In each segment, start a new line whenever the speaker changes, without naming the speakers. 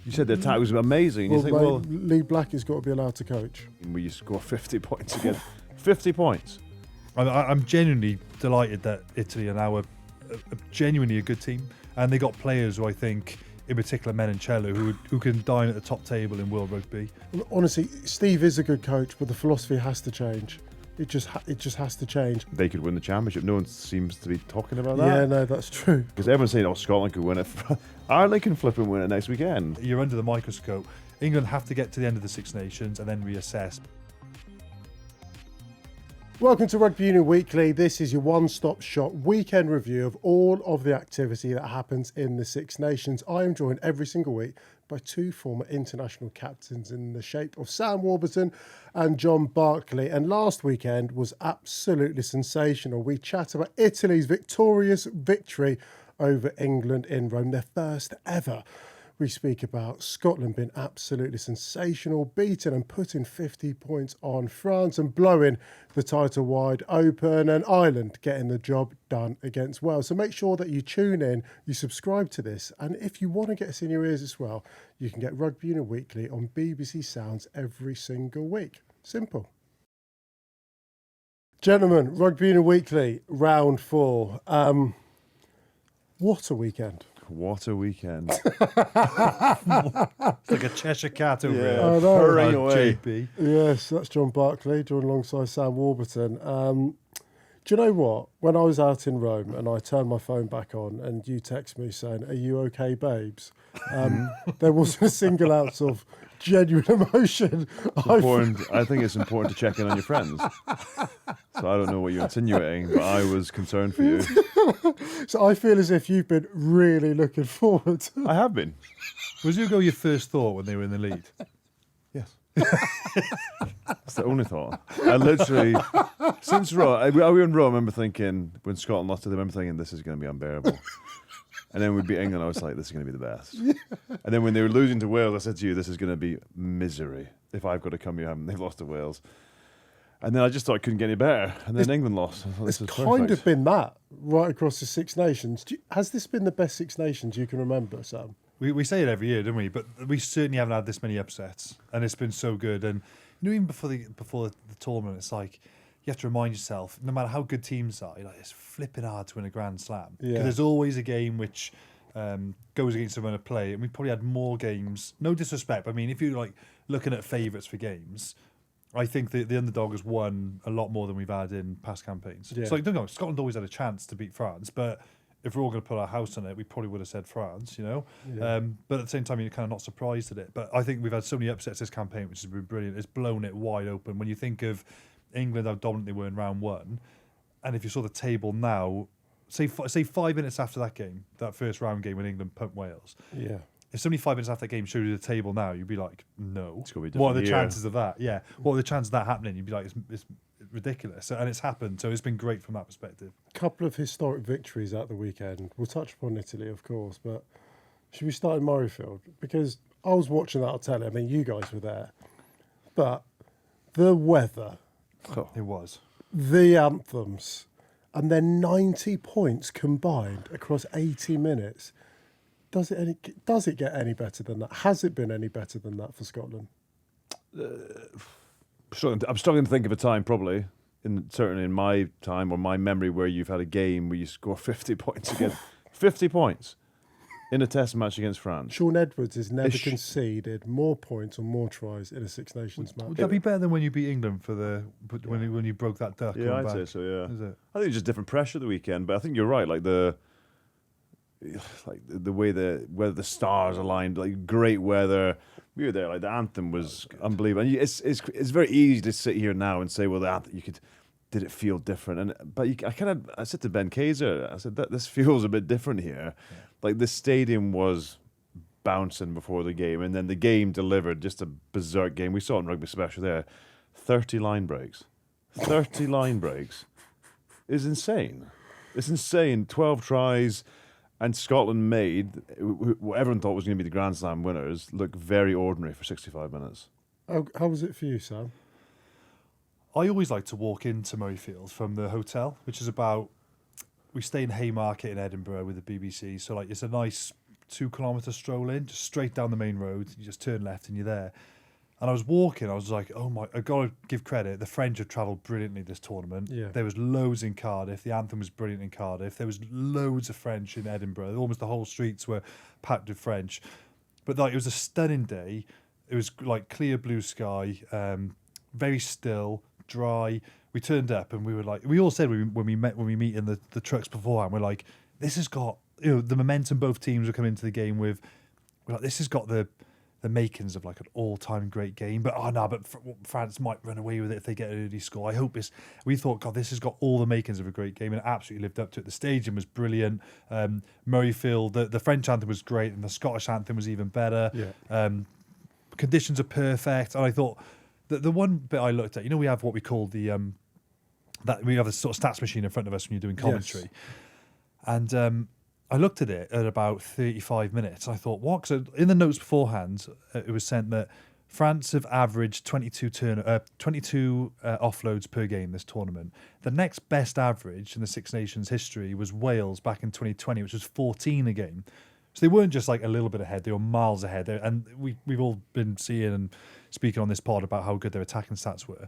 You said the attack was amazing.
Well,
You think,
Lee Black has got to be allowed to coach.
will you score 50 points again? 50 points.
I'm genuinely delighted that Italy are now a genuinely a good team, and they got players who I think, in particular Menoncello, who can dine at the top table in world rugby.
Honestly, Steve is a good coach, but the philosophy has to change. It just has to change.
They could win the championship. No one seems to be talking about that.
Yeah, no, that's true.
Because everyone's saying, Scotland could win it. Ireland can flip and win it next weekend.
You're under the microscope. England have to get to the end of the Six Nations and then reassess.
Welcome to Rugby Union Weekly. This is your one-stop shop weekend review of all of the activity that happens in the Six Nations. I am joined every single week by two former international captains in the shape of Sam Warburton and John Barclay. And last weekend was absolutely sensational. We chat about Italy's victorious victory over England in Rome, their first ever. We speak about Scotland being absolutely sensational, beating and putting 50 points on France and blowing the title wide open, and Ireland getting the job done against Wales. So make sure that you tune in, you subscribe to this, and if you want to get us in your ears as well, you can get Rugby Union Weekly on BBC Sounds every single week. Simple. Gentlemen, Rugby Union Weekly, round 4. What a weekend.
What a weekend.
It's like a Cheshire cat over here.
I know.
Hurrying away.
JB.
Yes, that's John Barclay, joined alongside Sam Warburton. Do you know what? When I was out in Rome and I turned my phone back on and you text me saying, "Are you okay, babes?" There wasn't a single ounce of genuine emotion.
I think it's important to check in on your friends. So I don't know what you're insinuating, but I was concerned for you.
So I feel as if you've been really looking forward.
I have been.
Was Hugo your first thought when they were in the lead?
Yes. That's the only thought. I literally, since Rome, we were in Rome, I remember thinking, when Scotland lost to them, I remember thinking, this is going to be unbearable. And then we'd beat England, I was like, this is going to be the best. Yeah. And then when they were losing to Wales, I said to you, this is going to be misery. If I've got to come here and they've lost to Wales. And then I just thought it couldn't get any better. And then England lost. I thought,
It's
this is
kind
perfect.
of been that right across the Six Nations. Has this been the best Six Nations you can remember, Sam?
We say it every year, don't we? But we certainly haven't had this many upsets, and it's been so good. And even before the tournament, it's like you have to remind yourself, no matter how good teams are, it's flipping hard to win a Grand Slam.
Yeah.
Because there's always a game which goes against someone to play, and we probably had more games. No disrespect, but I mean, if you're looking at favourites for games, I think the underdog has won a lot more than we've had in past campaigns.
Yeah.
So don't know, Scotland always had a chance to beat France, but if we're all going to put our house on it, we probably would have said France,
Yeah.
But at the same time, you're kind of not surprised at it. But I think we've had so many upsets this campaign, which has been brilliant. It's blown it wide open. When you think of England, how dominant they were in round 1, and if you saw the table now, say 5 minutes after that game, that first round game when England pumped Wales,
Yeah.
if somebody 5 minutes after that game showed you the table now, you'd be like, no.
It's gonna be a
What are the
different year.
chances of that? Yeah. What are the chances of that happening? You'd be like, it's ridiculous. And it's happened. So it's been great from that perspective.
Couple of historic victories at the weekend. We'll touch upon Italy, of course, but should we start in Murrayfield? Because I was watching that on telly. I mean, you guys were there. But the weather,
It was.
the anthems, and then 90 points combined across 80 minutes. Does it get any better than that? Has it been any better than that for Scotland?
I'm struggling to think of a time, probably, certainly in my time or my memory, where you've had a game where you score 50 points again. 50 points in a test match against France.
Sean Edwards has never conceded more points or more tries in a Six Nations match.
Would that be better than when you beat England when you broke that duck?
Yeah, I'd say so, yeah.
Is it?
I think it's just different pressure the weekend, but I think you're right. The way whether the stars aligned, great weather. We were there. The anthem was unbelievable. And it's very easy to sit here now and say, well, the anthem, did it feel different? I said to Ben Kaiser, I said that this feels a bit different here. Yeah. The stadium was bouncing before the game, and then the game delivered just a berserk game. We saw it in Rugby Special there, 30 line breaks. 30 line breaks is insane. It's insane. 12 tries. And Scotland made what everyone thought was going to be the Grand Slam winners look very ordinary for 65 minutes.
How was it for you, Sam?
I always like to walk into Murrayfield from the hotel, which is we stay in Haymarket in Edinburgh with the BBC. So it's a nice 2-kilometre stroll in, just straight down the main road. You just turn left and you're there. And I was walking, I was like, oh my, I got to give credit. The French have travelled brilliantly this tournament.
Yeah.
There was loads in Cardiff. The anthem was brilliant in Cardiff. There was loads of French in Edinburgh. Almost the whole streets were packed with French. But like, it was a stunning day. It was like clear blue sky, very still, dry. We turned up and we were like, we all said when we meet in the trucks beforehand, we're like, this has got, the momentum both teams were coming into the game with. We're like, this has got the makings of like an all-time great game, but France might run away with it if they get an early score. I hope it's. We thought, God, this has got all the makings of a great game, and it absolutely lived up to it. The staging was brilliant. Murrayfield, the French anthem was great, and the Scottish anthem was even better.
Yeah.
Conditions are perfect, and I thought that the one bit I looked at, we have what we call the that we have a sort of stats machine in front of us when you're doing commentary,
Yes.
And I looked at it at about 35 minutes. I thought, what? So in the notes beforehand, it was sent that France have averaged 22 offloads per game this tournament. The next best average in the Six Nations history was Wales back in 2020, which was 14 a game. So they weren't just like a little bit ahead; they were miles ahead. And we've all been seeing and speaking on this pod about how good their attacking stats were.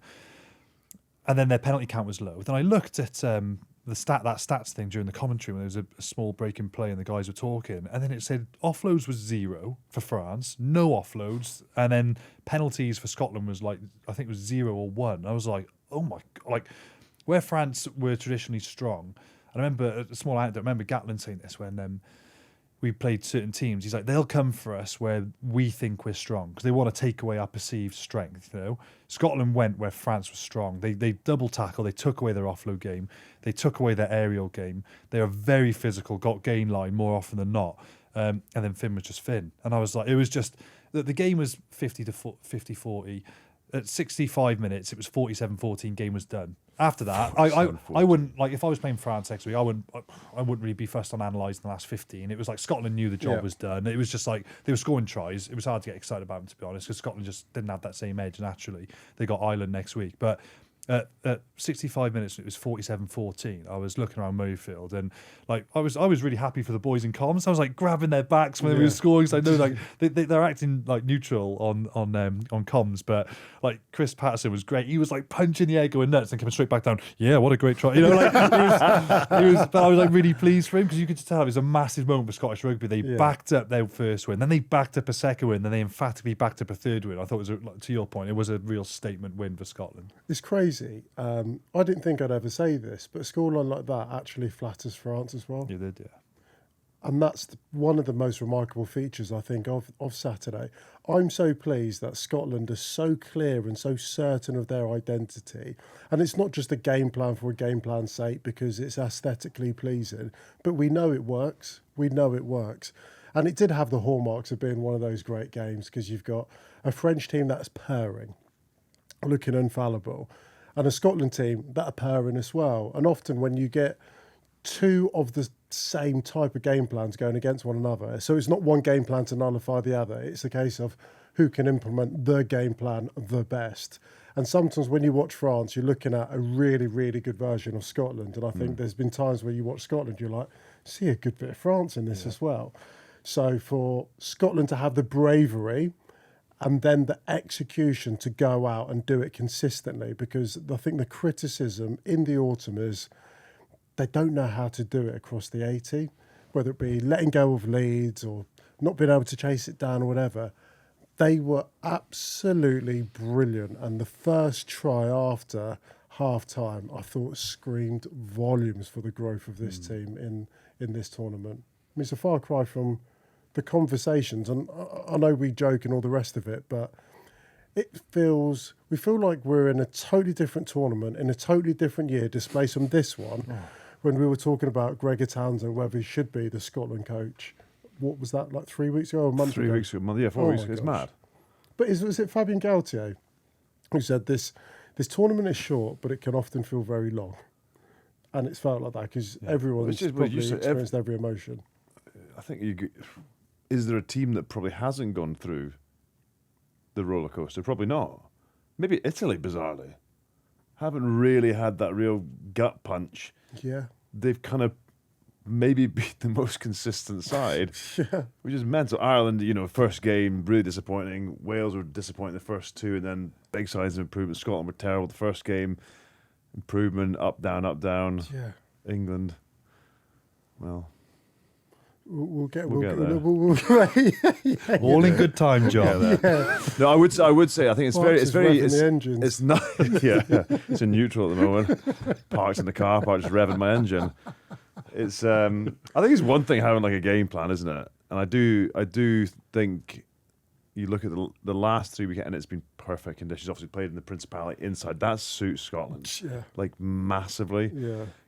And then their penalty count was low. Then I looked at that stats thing during the commentary when there was a small break in play and the guys were talking, and then it said offloads was 0 for France, no offloads, and then penalties for Scotland was like, I think it was 0 or 1. I was like, oh my God, like where France were traditionally strong. And I remember a small anecdote. I remember Gatlin saying this when we played certain teams. He's like, they'll come for us where we think we're strong because they want to take away our perceived strength. Scotland went where France was strong. They double tackle. They took away their offload game. They took away their aerial game. They are very physical, got gain line more often than not. And then Finn was just Finn. And I was like, it was just the game was 50-40. At 65 minutes, it was 47-14. Game was done. After that, I wouldn't, like, if I was playing France next week, I wouldn't really be fussed on analysing the last 15. It was like Scotland knew the job was done. It was just like they were scoring tries. It was hard to get excited about them, to be honest, because Scotland just didn't have that same edge naturally. They got Ireland next week, but at 65 minutes, it was 47-14. I was looking around Murrayfield and like I was really happy for the boys in comms. I was like grabbing their backs when they were scoring, because I know like they're acting like neutral on comms, but like Chris Patterson was great. He was like punching the air, going nuts, and coming straight back down. Yeah, what a great try! Like he was. But I was like really pleased for him, because you could tell it was a massive moment for Scottish rugby. They backed up their first win, then they backed up a second win, then they emphatically backed up a third win. I thought it was to your point, it was a real statement win for Scotland.
It's crazy. I didn't think I'd ever say this, but a scoreline like that actually flatters France as well.
You did, yeah.
And that's one of the most remarkable features, I think, of Saturday. I'm so pleased that Scotland are so clear and so certain of their identity. And it's not just a game plan for a game plan's sake because it's aesthetically pleasing, but we know it works. We know it works. And it did have the hallmarks of being one of those great games, because you've got a French team that's purring, looking infallible, and a Scotland team that are purring as well. And often when you get two of the same type of game plans going against one another, so it's not one game plan to nullify the other, it's a case of who can implement the game plan the best. And sometimes when you watch France, you're looking at a really, really good version of Scotland. And I think there's been times where you watch Scotland, you're like, see a good bit of France in this as well. So for Scotland to have the bravery and then the execution to go out and do it consistently, because I think the criticism in the autumn is they don't know how to do it across the 80, whether it be letting go of leads or not being able to chase it down or whatever. They were absolutely brilliant. And the first try after half-time, I thought screamed volumes for the growth of this team in this tournament. I mean, it's a far cry from the conversations, and I know we joke and all the rest of it, but we feel like we're in a totally different tournament in a totally different year, displaced from this one, when we were talking about Gregor Townsend, whether he should be the Scotland coach. What was that, like 3 weeks ago or a month ago?
3 weeks ago, yeah, 4 weeks ago. It's mad.
But was it Fabien Galtier who said this tournament is short, but it can often feel very long? And it's felt like that because everyone's probably experienced every emotion.
I think is there a team that probably hasn't gone through the roller coaster? Probably not. Maybe Italy, bizarrely, haven't really had that real gut punch.
Yeah.
They've kind of maybe beat the most consistent side, which is mental. Ireland, first game, really disappointing. Wales were disappointing the first two, and then big signs of improvement. Scotland were terrible the first game. Improvement, up, down, up, down.
Yeah.
England, well...
We'll get
there.
All in good time, John.
No, I would say I think it's
the engines.
It's not it's in neutral at the moment. Parked in the car park, just revving my engine. It's I think it's one thing having like a game plan, isn't it? And I do think you look at the last 3 weekends and it's been perfect conditions. Obviously played in the Principality inside. That suits Scotland like massively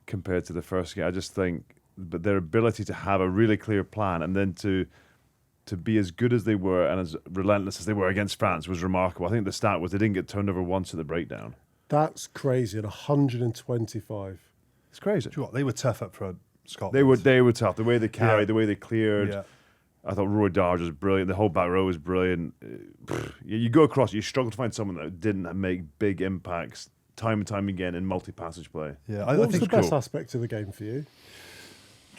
compared to the first game. I just think. But their ability to have a really clear plan and then to be as good as they were and as relentless as they were against France was remarkable. I think the stat was they didn't get turned over once at the breakdown.
That's crazy. At 125.
It's crazy.
Do you know what? They were tough up front, Scotland.
They were tough. The way they carried, the way they cleared.
Yeah.
I thought Roy Darge was brilliant. The whole back row was brilliant. You go across, you struggle to find someone that didn't make big impacts time and time again in multi-passage play.
Yeah,
What was the best aspect of the game for you?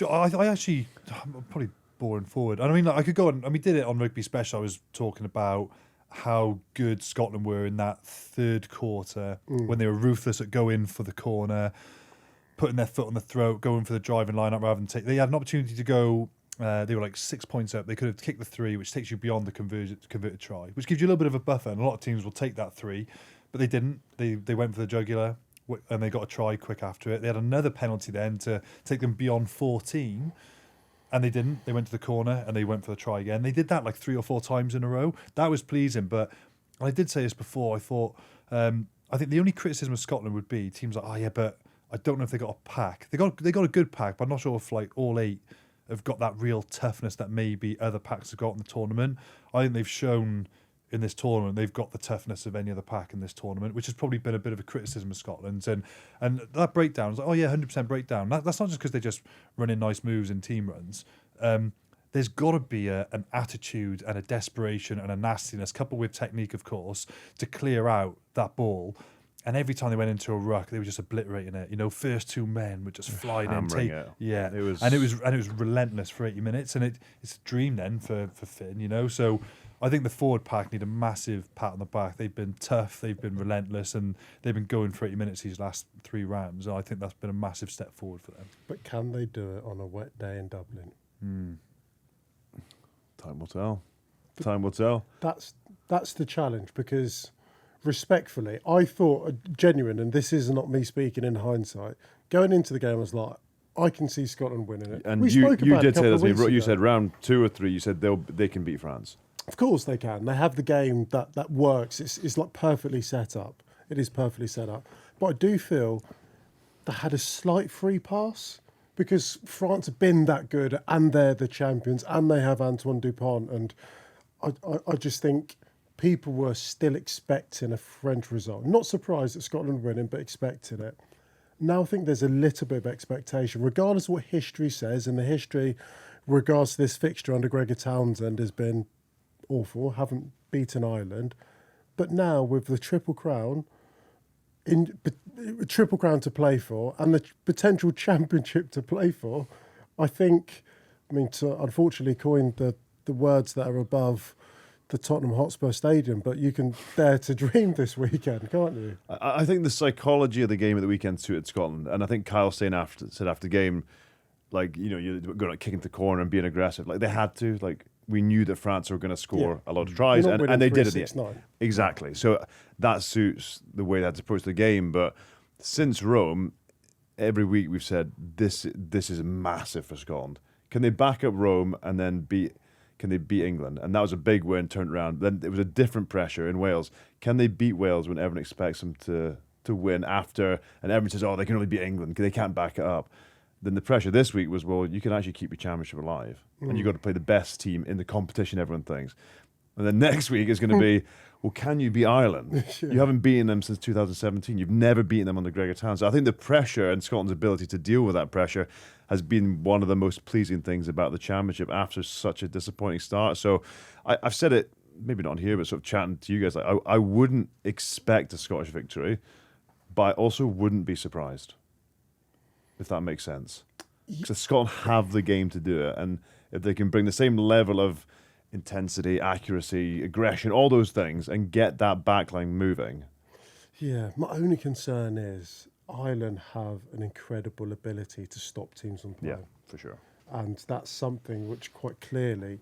I actually, I'm probably boring forward. And I mean, I could go on, and we did it on Rugby Special. I was talking about how good Scotland were in that third quarter when they were ruthless at going for the corner, putting their foot on the throat, going for the driving line-up rather than take. They had an opportunity to go, they were like 6 points up. They could have kicked the 3, which takes you beyond the converted try, which gives you a little bit of a buffer. And a lot of teams will take that 3, but they didn't. They went for the jugular. And they got a try quick after it. They had another penalty then to take them beyond 14, and they didn't. They went to the corner and they went for the try again. They did that like 3 or 4 times in a row. That was pleasing, but I did say this before. I thought I think the only criticism of Scotland would be teams like, but I don't know if they got a pack. They got a good pack, but I'm not sure if like all 8 have got that real toughness that maybe other packs have got in the tournament. I think they've shown. In this tournament, they've got the toughness of any other pack in this tournament, which has probably been a bit of a criticism of Scotland. And that breakdown, 100% breakdown. That's not just because they're just running nice moves in team runs. There's got to be an attitude and a desperation and a nastiness, coupled with technique, of course, to clear out that ball. And every time they went into a ruck, they were just obliterating it. First 2 men were just flying in.
It
was relentless for 80 minutes, and it's a dream then for Finn. So. I think the forward pack need a massive pat on the back. They've been tough, they've been relentless, and they've been going for 80 minutes these last 3 rounds. And I think that's been a massive step forward for them.
But can they do it on a wet day in Dublin?
Time will tell. Time will tell.
That's the challenge, because respectfully, I thought genuine, and this is not me speaking in hindsight, going into the game I was like, I can see Scotland winning it.
And you did say that to me. You said round 2 or 3, you said they can beat France.
Of course they can. They have the game that works. It's like perfectly set up. It is perfectly set up. But I do feel they had a slight free pass because France have been that good and they're the champions and they have Antoine Dupont. And I just think people were still expecting a French result. Not surprised at Scotland winning, but expecting it. Now I think there's a little bit of expectation, regardless of what history says. And the history, regards to this fixture under Gregor Townsend, has been awful, haven't beaten Ireland, but now with the Triple Crown to play for and the potential championship to play for, I think, to unfortunately coin the words that are above the Tottenham Hotspur Stadium, but you can dare to dream this weekend, can't you?
I think the psychology of the game at the weekend suited Scotland, and I think Kyle said after the game, you're going to kick into the corner and being aggressive. Like they had to, we knew that France were going to score a lot of tries, and they did it. Exactly. So that suits the way they had to approach the game. But since Rome, every week we've said this is massive for Scotland. Can they back up Rome and then can they beat England? And that was a big win, turned around. Then it was a different pressure in Wales. Can they beat Wales when everyone expects them to win after, and everyone says, they can only beat England because they can't back it up? Then the pressure this week was, you can actually keep your championship alive. And you've got to play the best team in the competition, everyone thinks. And then next week is going to be, can you beat Ireland? You haven't beaten them since 2017. You've never beaten them under Gregor Townsend. So I think the pressure and Scotland's ability to deal with that pressure has been one of the most pleasing things about the championship after such a disappointing start. So I've said it, maybe not on here, but sort of chatting to you guys, I wouldn't expect a Scottish victory, but I also wouldn't be surprised. If that makes sense. Because Scotland have the game to do it, and if they can bring the same level of intensity, accuracy, aggression, all those things, and get that backline moving.
Yeah, my only concern is Ireland have an incredible ability to stop teams from playing.
Yeah, for sure.
And that's something which quite clearly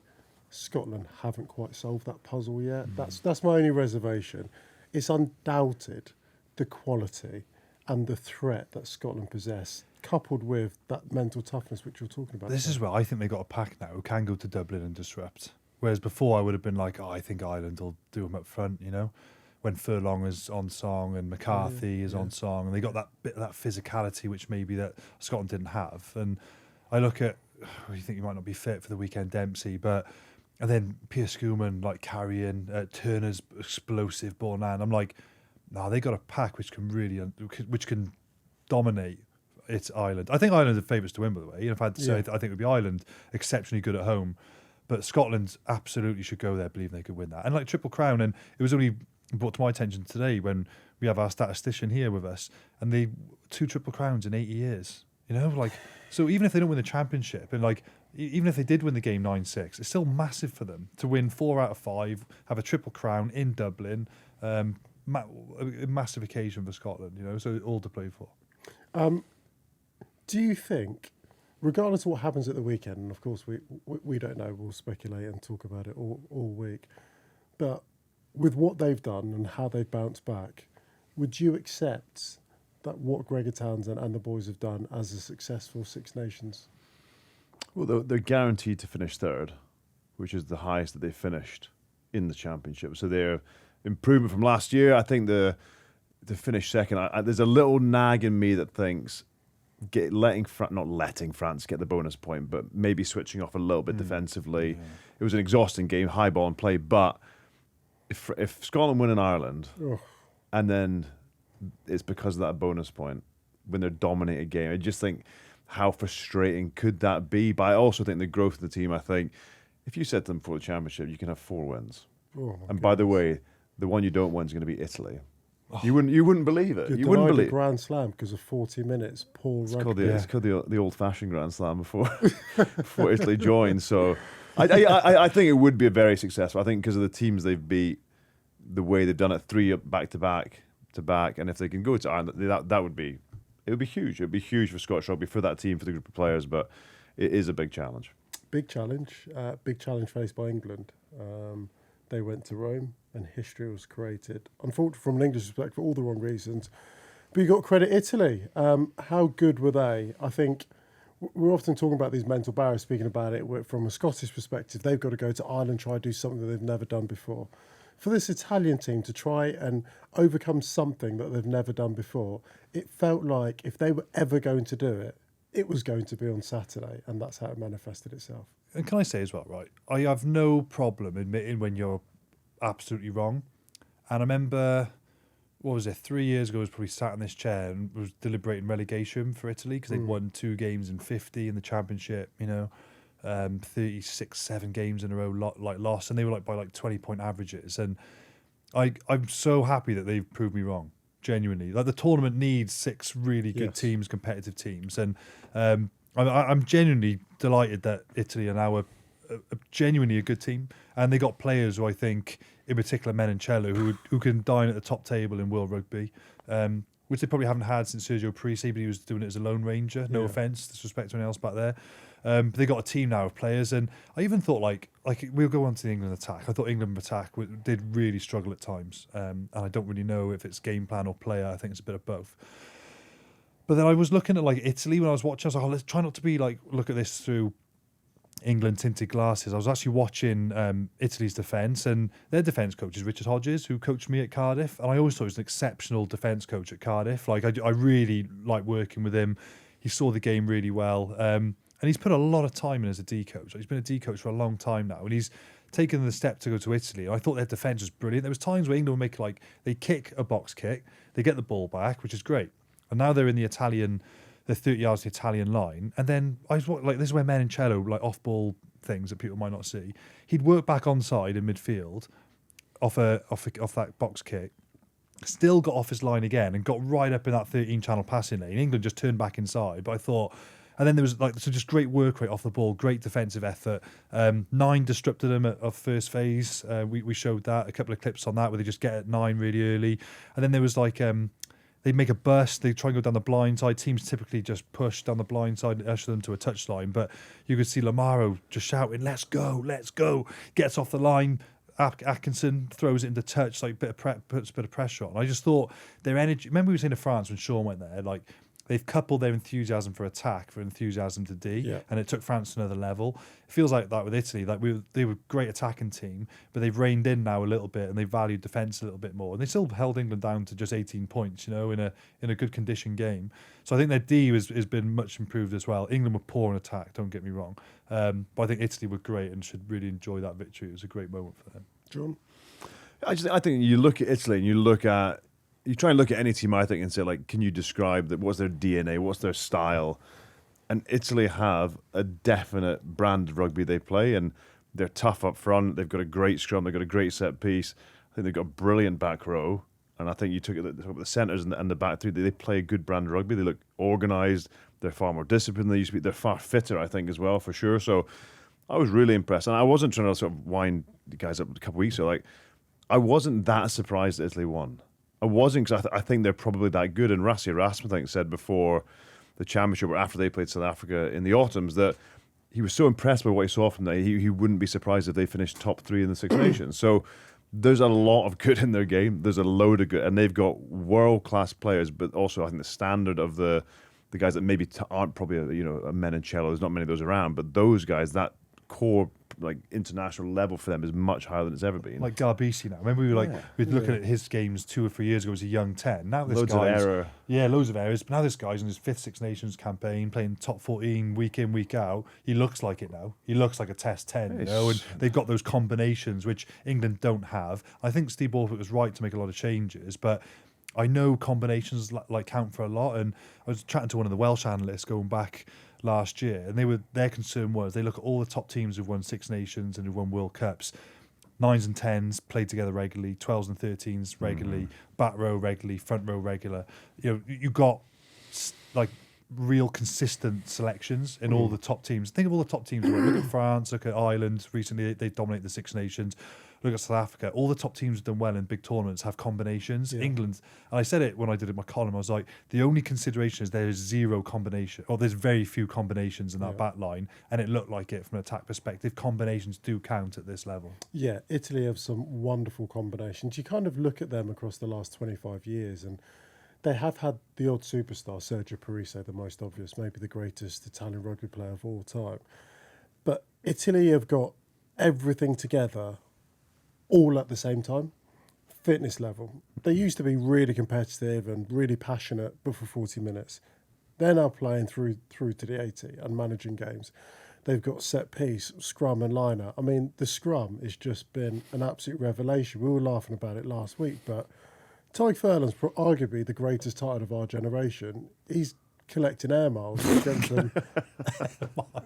Scotland haven't quite solved that puzzle yet. That's my only reservation. It's undoubted the quality and the threat that Scotland possess, coupled with that mental toughness which you're talking about.
This is where I think they got a pack now who can go to Dublin and disrupt. Whereas before I would have been like, oh, I think Ireland will do them up front, you know, when Furlong is on song and McCarthy is on song, and they got that bit of that physicality which maybe that Scotland didn't have. And I look at, you think he might not be fit for the weekend, Dempsey, and then Pierce Schoeman like carrying Turner's explosive ball now, and I'm like, nah, they got a pack which can really, which can dominate. It's Ireland. I think Ireland are favourites to win, by the way. And if I had to say, I think it would be Ireland exceptionally good at home, but Scotland absolutely should go there believing they could win that. And like Triple Crown, and it was only brought to my attention today when we have our statistician here with us, and they 2 Triple Crowns in 80 years. You know, like, so even if they don't win the championship, and like, even if they did win the game 9-6, it's still massive for them to win 4 out of 5, have a Triple Crown in Dublin, a massive occasion for Scotland, you know, so all to play for.
Do you think, regardless of what happens at the weekend, and of course we don't know, we'll speculate and talk about it all week, but with what they've done and how they've bounced back, would you accept that what Gregor Townsend and the boys have done as a successful Six Nations?
Well, they're guaranteed to finish third, which is the highest that they finished in the championship. So they're improvement from last year. I think to finish second, there's a little nag in me that thinks not letting France get the bonus point, but maybe switching off a little bit defensively. Yeah. It was an exhausting game, high ball and play, but if Scotland win in Ireland, and then it's because of that bonus point when they're dominating a game, I just think how frustrating could that be? But I also think the growth of the team, I think if you said to them for the championship, you can have 4 wins. And by the way, the one you don't win is going to be Italy. You wouldn't believe it. You wouldn't believe
Grand Slam because of 40 minutes. Poor rugby.
It's called the old-fashioned Grand Slam before Italy joined. So I think it would be a very successful. I think because of the teams they've beat, the way they've done it, 3 back to back, and if they can go to Ireland, that would be huge. It would be huge for Scottish rugby, for that team, for the group of players. But it is a big challenge.
Big challenge faced by England. They went to Rome and history was created. Unfortunately, from an English perspective, for all the wrong reasons. But you got to credit Italy. How good were they? I think we're often talking about these mental barriers, speaking about it from a Scottish perspective. They've got to go to Ireland, try to do something that they've never done before. For this Italian team to try and overcome something that they've never done before, it felt like if they were ever going to do it, it was going to be on Saturday, and that's how it manifested itself.
And can I say as well, right, I have no problem admitting when you're absolutely wrong. And I remember, 3 years ago, I was probably sat in this chair and was deliberating relegation for Italy because they'd won 2 games in 50 in the championship, 36-7 games in a row lost, and they were by 20-point averages. And I'm so happy that they've proved me wrong, genuinely. Like, the tournament needs 6 really good teams, competitive teams, and I'm genuinely delighted that Italy are now a genuinely a good team, and they got players who I think, in particular Menoncello, who can dine at the top table in world rugby, which they probably haven't had since Sergio Parisse, but he was doing it as a lone ranger. No offence, disrespect to anyone else back there. But they got a team now of players, and I even thought like we'll go on to the England attack. I thought England attack did really struggle at times, and I don't really know if it's game plan or player. I think it's a bit of both. But then I was looking at Italy when I was watching. I was like, let's try not to be look at this through England tinted glasses. I was actually watching Italy's defence, and their defence coach is Richard Hodges, who coached me at Cardiff, and I always thought he was an exceptional defence coach at Cardiff. I really like working with him. He saw the game really well, and he's put a lot of time in as a D coach. He's been a D coach for a long time now, and he's taken the step to go to Italy. I thought their defence was brilliant. There was times where England would make they kick a box kick, they get the ball back, which is great, and now they're in the 30 yards to the Italian line, and then this is where Menoncello, off ball things that people might not see. He'd work back onside in midfield, off that box kick, still got off his line again and got right up in that 13 channel passing lane. England just turned back inside, but I thought, And then there was just great work rate off the ball, great defensive effort. 9 disrupted them of first phase. We showed that, a couple of clips on that where they just get at 9 really early. And then there was they make a burst, they try and go down the blind side. Teams typically just push down the blind side and usher them to a touchline. But you could see Lamaro just shouting, let's go, gets off the line. Atkinson throws it into touch, puts a bit of pressure on. I just thought their energy. Remember we were saying to France when Sean went there, they've coupled their enthusiasm for attack for enthusiasm to D, and it took France to another level. It feels like that with Italy. They were a great attacking team, but they've reined in now a little bit and they valued defence a little bit more. And they still held England down to just 18 points, in a good condition game. So I think their D has been much improved as well. England were poor in attack, don't get me wrong, but I think Italy were great and should really enjoy that victory. It was a great moment for them.
John?
I think you look at Italy and you try and look at any team, I think, and say, can you describe that? What's their DNA? What's their style? And Italy have a definite brand of rugby they play, and they're tough up front. They've got a great scrum. They've got a great set piece. I think they've got a brilliant back row. And I think you took the centres and the back three. They play a good brand of rugby. They look organised. They're far more disciplined than they used to be. They're far fitter, I think, as well, for sure. So I was really impressed. And I wasn't trying to sort of wind the guys up a couple of weeks ago. I wasn't that surprised that Italy won. I wasn't, because I think they're probably that good. And Rassi Erasmus, I think, said before the championship or after they played South Africa in the autumns that he was so impressed by what he saw from them, he wouldn't be surprised if they finished top 3 in the Six Nations. So there's a lot of good in their game. There's a load of good. And they've got world-class players, but also I think the standard of the guys that maybe aren't probably a Menoncello, there's not many of those around, but those guys, that core international level for them is much higher than it's ever been.
Like Garbisi now. Remember we were looking at his games 2 or 3 years ago as a young 10. Now this
loads of error.
Yeah, loads of errors. But now this guy's in his 5th Six Nations campaign, playing top 14 week in, week out. He looks like it now. He looks like a test 10, and they've got those combinations which England don't have. I think Steve Borthwick was right to make a lot of changes, but I know combinations count for a lot. And I was chatting to one of the Welsh analysts going back last year, and their concern was they look at all the top teams who've won Six Nations and who've won World Cups. 9s and 10s played together regularly, 12s and 13s regularly, back row regularly, front row regular. You got real consistent selections in all the top teams. Think of all the top teams. Look at France, look at Ireland. Recently, they dominate the Six Nations. Look at South Africa. All the top teams have done well in big tournaments, have combinations. Yeah. England, and I said it when I did it in my column, I was like, the only consideration is there is 0 combination, or there's very few combinations in that back line, and it looked like it from an attack perspective. Combinations do count at this level. Yeah,
Italy have some wonderful combinations. You kind of look at them across the last 25 years, and they have had the odd superstar, Sergio Parise, the most obvious, maybe the greatest Italian rugby player of all time. But Italy have got everything together all at the same time, fitness level. They used to be really competitive and really passionate, but for 40 minutes. They're now playing through to the 80 and managing games. They've got set piece, scrum and liner. I mean, the scrum has just been an absolute revelation. We were laughing about it last week, but Tyke Furlong's arguably the greatest tight of our generation. He's collecting air miles against them.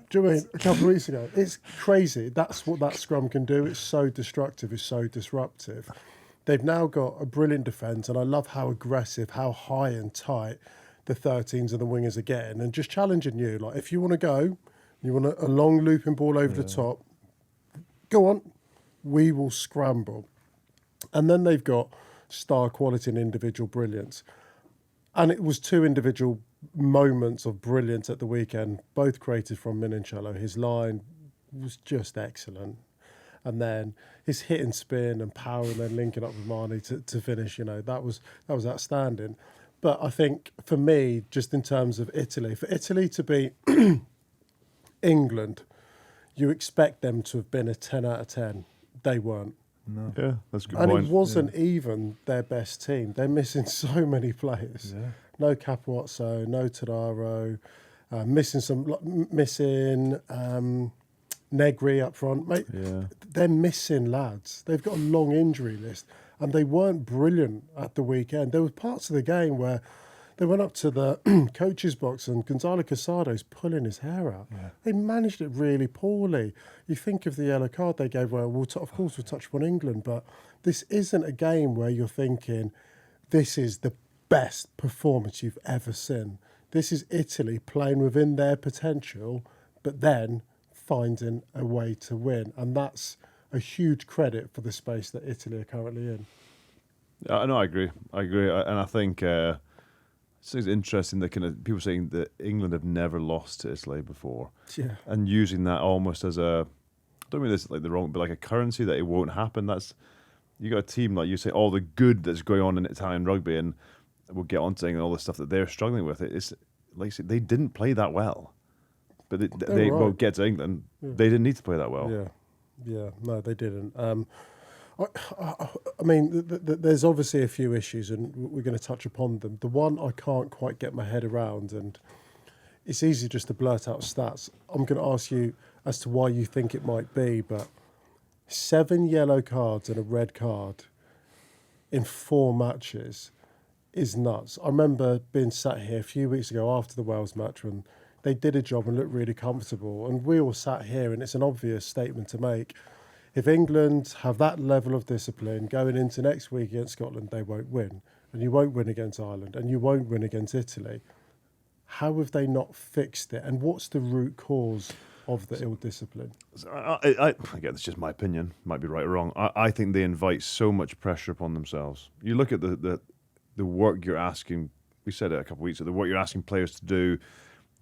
Do you know what I mean? A couple of weeks ago. It's crazy. That's what that scrum can do. It's so destructive. It's so disruptive. They've now got a brilliant defence, and I love how aggressive, how high and tight the 13s and the wingers are getting, and just challenging you. If you want to go, you want a long looping ball over the top, go on, we will scramble. And then they've got star quality and individual brilliance. And it was 2 individual moments of brilliance at the weekend, both created from Menoncello. His line was just excellent. And then his hit and spin and power, and then linking up with Marnie to finish, that was outstanding. But I think for me, just in terms of Italy, for Italy to beat England, you expect them to have been a 10 out of 10. They weren't.
No. Yeah, that's a good
point.
point.
And it wasn't even their best team. They're missing so many players. Yeah. No Capuozzo, no Tadaro, missing Negri up front. Mate, they're missing lads. They've got a long injury list, and they weren't brilliant at the weekend. There were parts of the game where they went up to the coach's box and Gonzalo Casado's pulling his hair out. Yeah. They managed it really poorly. You think of the yellow card they gave, of course we'll touch upon England, but this isn't a game where you're thinking this is the best performance you've ever seen. This is Italy playing within their potential, but then finding a way to win. And that's a huge credit for the space that Italy are currently in.
No, I agree. And I think it's interesting that kind of people saying that England have never lost to Italy before, and using that almost as a, I don't mean this like the wrong, but like a currency that it won't happen. That's, you got a team like you say, all the good that's going on in Italian rugby, and we'll get on to saying all the stuff that they're struggling with. It's like I said, they didn't play that well, but they
right.
won't get to England. They didn't need to play that well.
Yeah, no, they didn't. I mean, there's obviously a few issues, and we're going to touch upon them. The one I can't quite get my head around, and it's easy just to blurt out stats. I'm going to ask you as to why you think it might be, but 7 yellow cards and a red card in 4 matches is nuts. I remember being sat here a few weeks ago after the Wales match when they did a job and looked really comfortable, and we all sat here, and it's an obvious statement to make. If England have that level of discipline going into next week against Scotland, they won't win. And you won't win against Ireland, and you won't win against Italy. How have they not fixed it? And what's the root cause of the ill discipline?
Again, it's just my opinion. Might be right or wrong. I think they invite so much pressure upon themselves. You look at the work you're asking. We said it a couple of weeks ago. The work you're asking players to do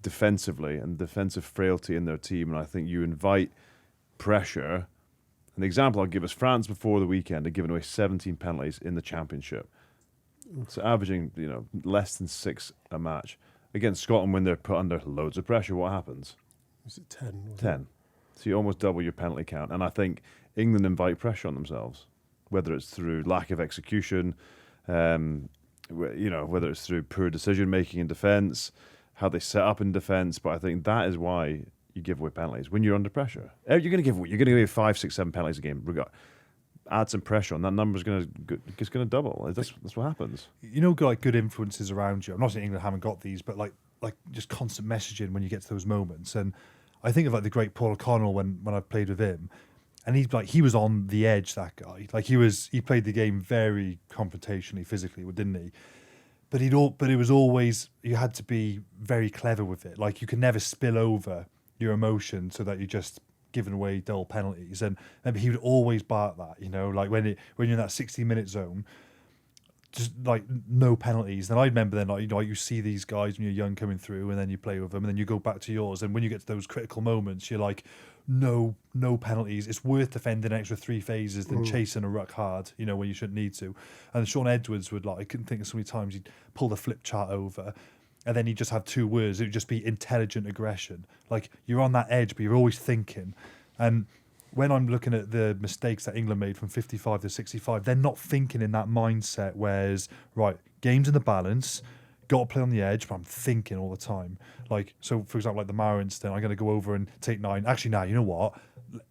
defensively and defensive frailty in their team, and I think you invite pressure. And the example I'll give is France before the weekend had given away 17 penalties in the championship. So averaging, less than 6 a match. Against Scotland, when they're put under loads of pressure, what happens?
Was it 10?
10. So you almost double your penalty count. And I think England invite pressure on themselves, whether it's through lack of execution, whether it's through poor decision making in defence, how they set up in defence. But I think that is why you give away penalties when you're under pressure. You're going to give away 5, 6, 7 penalties a game. Add some pressure on that number's going to double. That's what happens.
Like good influences around you. I'm not saying England haven't got these, but like just constant messaging when you get to those moments. And I think of like the great Paul O'Connell when I played with him, and he was on the edge. That guy, he played the game very confrontationally, physically, didn't he? But it was always, you had to be very clever with it. Like you could never spill over your emotion so that you're just giving away dull penalties. And he would always bark that, like when you're in that 60-minute zone, just like no penalties. And I remember then, you see these guys when you're young coming through, and then you play with them, and then you go back to yours. And when you get to those critical moments, you're like, no penalties. It's worth defending an extra 3 phases than chasing a ruck hard, when you shouldn't need to. And Sean Edwards would I couldn't think of so many times he'd pull the flip chart over, and then he'd just have 2 words. It would just be intelligent aggression. Like, you're on that edge, but you're always thinking. And when I'm looking at the mistakes that England made from 55 to 65, they're not thinking in that mindset, whereas, right, game's in the balance, got to play on the edge, but I'm thinking all the time. Like, so, for example, like the Mara incident, I'm going to go over and take 9. Actually, now, you know what?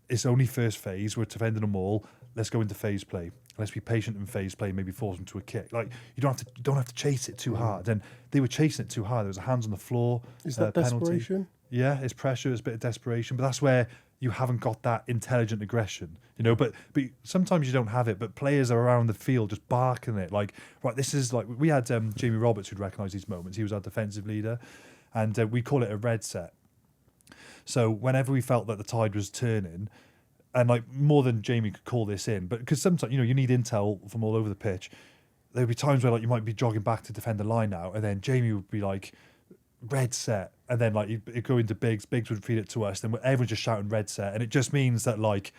It's only first phase. We're defending them all. Let's go into phase play. Let's be patient in phase play, maybe force them to a kick. Like, you don't have to chase it too hard. And they were chasing it too hard. There was a hands on the floor.
Is that
penalty.
desperation?
Yeah, it's pressure, it's a bit of desperation. But that's where you haven't got that intelligent aggression, But sometimes you don't have it. But players are around the field just barking it. Like, right, this is like, we had Jamie Roberts who'd recognise these moments. He was our defensive leader. And we call it a red set. So whenever we felt that the tide was turning, and like more than Jamie could call this in, but because sometimes, you need intel from all over the pitch, there'd be times where like you might be jogging back to defend the line out, and then Jamie would be like, red set, and then like it'd go into Biggs would feed it to us, then everyone's just shouting red set, and it just means that like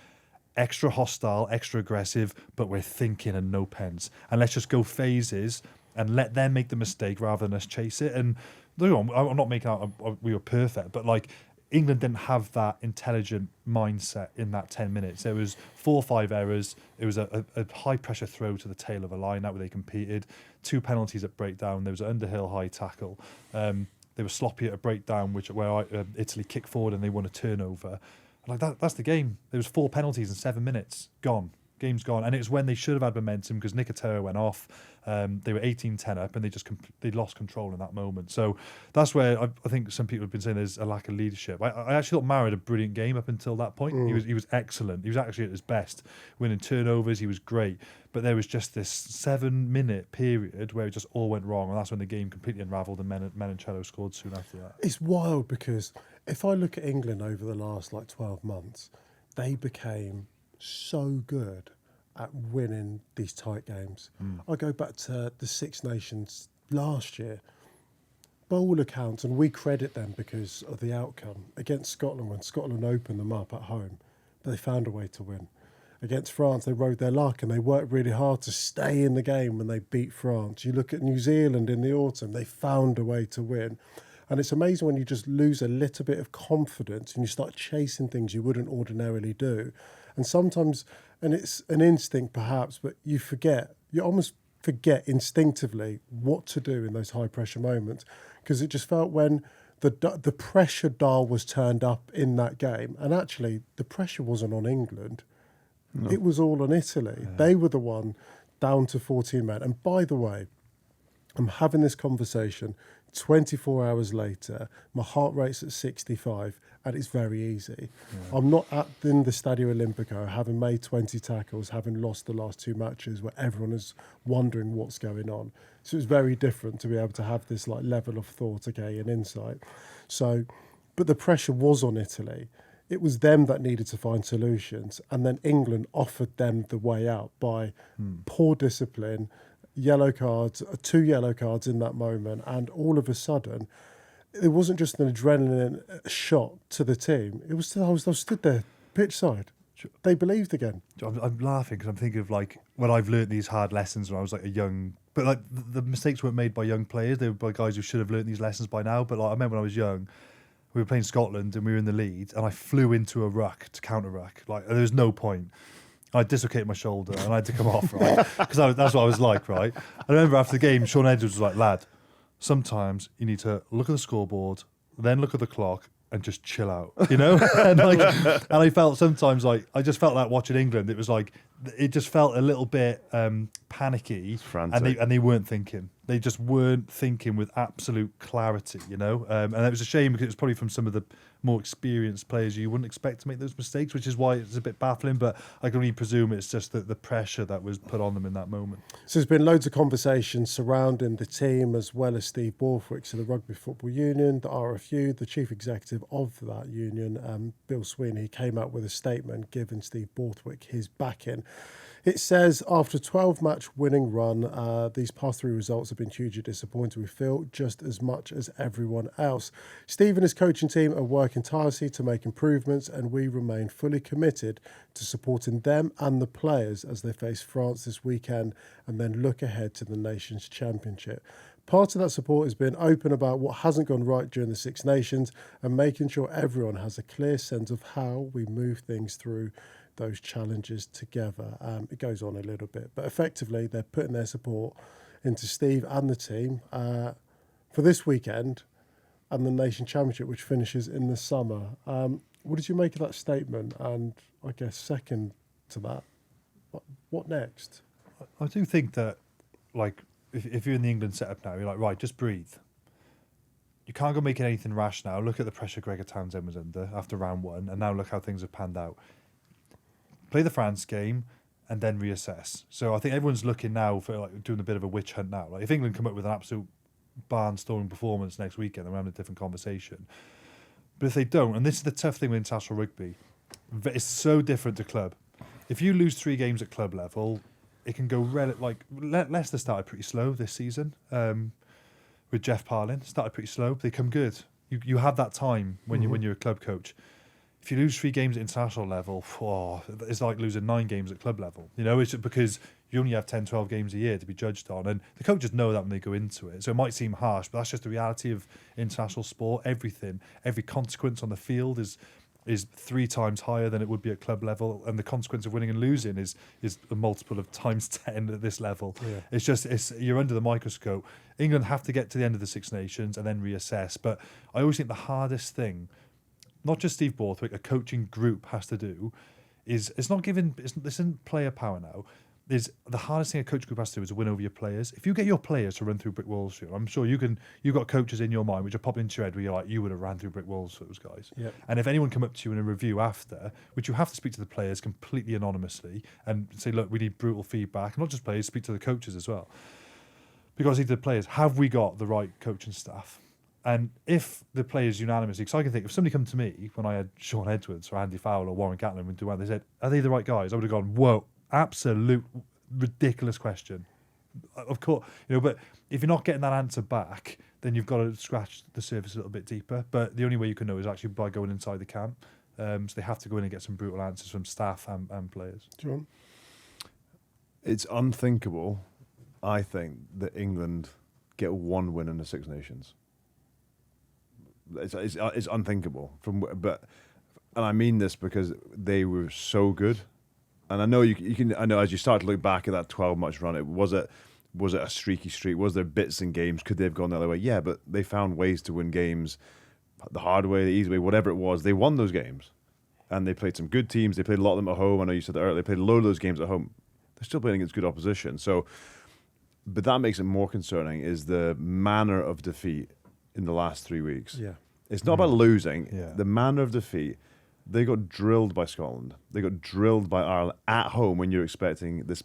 extra hostile, extra aggressive, but we're thinking and no pens, and let's just go phases and let them make the mistake rather than us chase it. And I'm not making out we were perfect, but like England didn't have that intelligent mindset in that 10 minutes. There was 4 or 5 errors. It was a high pressure throw to the tail of a line out where they competed. 2 penalties at breakdown. There was an underhill high tackle. They were sloppy at a breakdown, where Italy kicked forward and they won a turnover. Like that's the game. There was 4 penalties in 7 minutes. Gone. game's gone. And it's when they should have had momentum because Nicotero went off. They were 18-10 up and they lost control in that moment. So that's where I think some people have been saying there's a lack of leadership. I actually thought Murray had a brilliant game up until that point. He was excellent. He was actually at his best, winning turnovers. He was great. But there was just this 7-minute period where it just all went wrong, and that's when the game completely unravelled and Menoncello scored soon after that.
It's wild because if I look at England over the last 12 months, they became so good at winning these tight games. I go back to the Six Nations last year. By all accounts, and we credit them because of the outcome, against Scotland when Scotland opened them up at home, but they found a way to win. Against France, they rode their luck and they worked really hard to stay in the game when they beat France. You look at New Zealand in the autumn, they found a way to win. And it's amazing when you just lose a little bit of confidence and you start chasing things you wouldn't ordinarily do. And sometimes, and it's an instinct perhaps, but you almost forget instinctively what to do in those high pressure moments. Because it just felt when the pressure dial was turned up in that game, and actually the pressure wasn't on England. No. It was all on Italy. Yeah. They were the one down to 14 men. And by the way, I'm having this conversation 24 hours later. My heart rate's at 65 and it's very easy. Yeah. I'm not in the Stadio Olimpico having made 20 tackles, having lost the last 2 matches where everyone is wondering what's going on. So it's very different to be able to have this level of thought, and insight. So, but the pressure was on Italy. It was them that needed to find solutions, and then England offered them the way out by poor discipline, yellow cards, 2 yellow cards in that moment, and all of a sudden, it wasn't just an adrenaline shot to the team. It was I was stood there, pitch side. They believed again.
I'm laughing because I'm thinking of when I've learnt these hard lessons when I was a young. But the mistakes weren't made by young players; they were by guys who should have learnt these lessons by now. But I remember when I was young. We were playing Scotland and we were in the lead and I flew into a ruck to counter ruck. There was no point. I dislocated my shoulder and I had to come off, right? Because that's what I was like, right? I remember after the game, Sean Edwards was like, lad, sometimes you need to look at the scoreboard, then look at the clock and just chill out, and I felt sometimes I just felt like watching England. It was it just felt a little bit panicky, and they weren't thinking. They just weren't thinking with absolute clarity, and it was a shame because it was probably from some of the more experienced players you wouldn't expect to make those mistakes, which is why it's a bit baffling. But I can only presume it's just the pressure that was put on them in that moment.
So there's been loads of conversations surrounding the team as well as Steve Borthwick, so the Rugby Football Union, the RFU, the chief executive of that union, Bill Sweeney, came out with a statement giving Steve Borthwick his backing. It says, after a 12-match winning run, these past 3 results have been hugely disappointing. We feel just as much as everyone else. Steve and his coaching team are working tirelessly to make improvements, and we remain fully committed to supporting them and the players as they face France this weekend and then look ahead to the Nations Championship. Part of that support has been open about what hasn't gone right during the Six Nations and making sure everyone has a clear sense of how we move things through those challenges together. It goes on a little bit, but effectively they're putting their support into Steve and the team for this weekend and the Nation Championship, which finishes in the summer. What did you make of that statement? And I guess second to that, what next?
I do think that, if you're in the England setup now, you're like, right, just breathe. You can't go making anything rash now. Look at the pressure Gregor Townsend was under after round 1, and now look how things have panned out. Play the France game and then reassess. So I think everyone's looking now for doing a bit of a witch hunt now. If England come up with an absolute barnstorming performance next weekend, then we're having a different conversation. But if they don't, and this is the tough thing with international rugby, it's so different to club. If you lose 3 games at club level, it can go Leicester started pretty slow this season with Jeff Parlin. Started pretty slow. They come good. You have that time when you're a club coach. If you lose 3 games at international level, it's like losing 9 games at club level. It's just because you only have 10, 12 games a year to be judged on. And the coaches know that when they go into it. So it might seem harsh, but that's just the reality of international sport. Every consequence on the field is 3 times higher than it would be at club level. And the consequence of winning and losing is a multiple of times 10 at this level. Yeah. You're under the microscope. England have to get to the end of the Six Nations and then reassess. But I always think the hardest thing, not just Steve Borthwick, a coaching group has to do, is it's not giving. This isn't player power now. Is the hardest thing a coach group has to do is win over your players. If you get your players to run through brick walls, I'm sure you can. You've got coaches in your mind which are popping into your head where you're like, you would have ran through brick walls for those guys.
Yep.
And if anyone come up to you in a review after, which you have to speak to the players completely anonymously and say, look, we need brutal feedback. Not just players, speak to the coaches as well. Because I say to the players, have we got the right coaching staff? And if the players unanimously, because I can think, if somebody come to me when I had Sean Edwards or Andy Fowler or Warren Gatlin and they said, are they the right guys? I would have gone, whoa, absolute ridiculous question. Of course, but if you're not getting that answer back, then you've got to scratch the surface a little bit deeper. But the only way you can know is actually by going inside the camp. So they have to go in and get some brutal answers from staff and players.
John?
It's unthinkable, I think, that England get one win in the Six Nations. It's unthinkable. And I mean this because they were so good. And I know you can. I know as you start to look back at that 12-match run, was it a streaky streak? Was there bits in games? Could they have gone the other way? Yeah, but they found ways to win games, the hard way, the easy way, whatever it was. They won those games, and they played some good teams. They played a lot of them at home. I know you said that earlier. They played a load of those games at home. They're still playing against good opposition. So, but that makes it more concerning. Is the manner of defeat in the last 3 weeks?
Yeah,
it's not about losing.
Yeah.
The manner of defeat. They got drilled by Scotland. They got drilled by Ireland at home when you're expecting this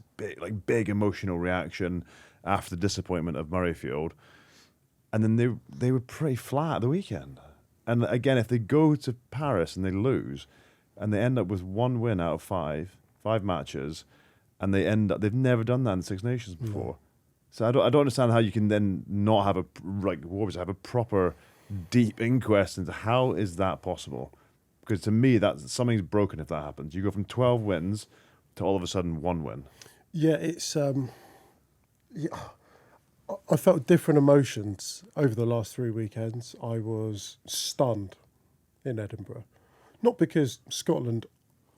big emotional reaction after the disappointment of Murrayfield. And then they were pretty flat at the weekend. And again, if they go to Paris and they lose, and they end up with one win out of five matches, and they've never done that in the Six Nations before. So I don't understand how you can then not have have a proper deep inquest into how is that possible. Because to me, something's broken if that happens. You go from 12 wins to all of a sudden one win.
Yeah, it's. I felt different emotions over the last 3 weekends. I was stunned in Edinburgh. Not because Scotland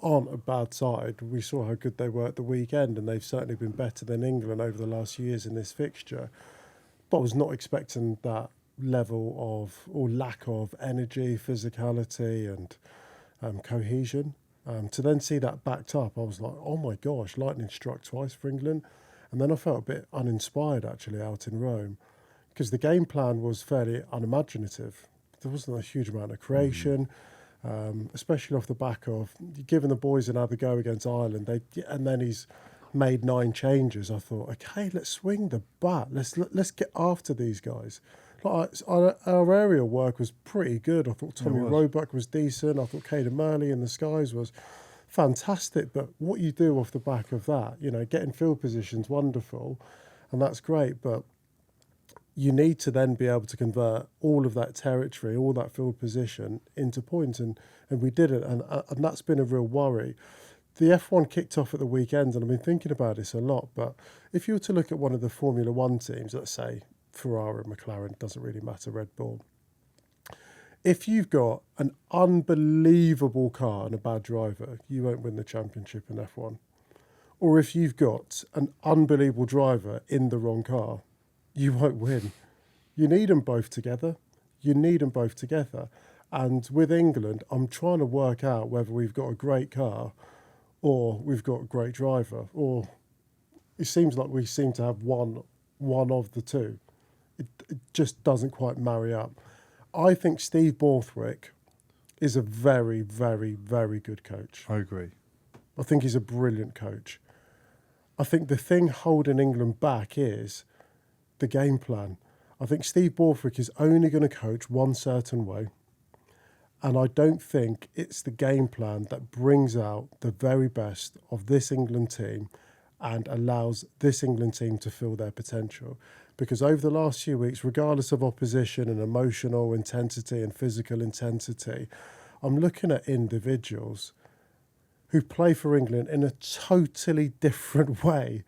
aren't a bad side. We saw how good they were at the weekend, and they've certainly been better than England over the last few years in this fixture. But I was not expecting that level of, or lack of, energy, physicality and cohesion. To then see that backed up, I was like, oh my gosh, lightning struck twice for England. And then I felt a bit uninspired actually out in Rome, because the game plan was fairly unimaginative. There wasn't a huge amount of creation, especially off the back of giving the boys another go against Ireland. And then he's made 9 changes. I thought, okay, let's swing the bat. Let's get after these guys. Like our aerial work was pretty good. I thought Tommy Roebuck was decent. I thought Caden Murley in the skies was fantastic. But what you do off the back of that, getting field positions, wonderful, and that's great. But you need to then be able to convert all of that territory, all that field position into points, and we did it. And that's been a real worry. The F1 kicked off at the weekend, and I've been thinking about this a lot. But if you were to look at one of the Formula One teams, let's say Ferrari, McLaren, doesn't really matter, Red Bull. If you've got an unbelievable car and a bad driver, you won't win the championship in F1. Or if you've got an unbelievable driver in the wrong car, you won't win. You need them both together. And with England, I'm trying to work out whether we've got a great car or we've got a great driver, or it seems like we seem to have one of the two. It just doesn't quite marry up. I think Steve Borthwick is a very, very, very good coach.
I agree.
I think he's a brilliant coach. I think the thing holding England back is the game plan. I think Steve Borthwick is only going to coach one certain way. And I don't think it's the game plan that brings out the very best of this England team and allows this England team to fill their potential. Because over the last few weeks, regardless of opposition and emotional intensity and physical intensity, I'm looking at individuals who play for England in a totally different way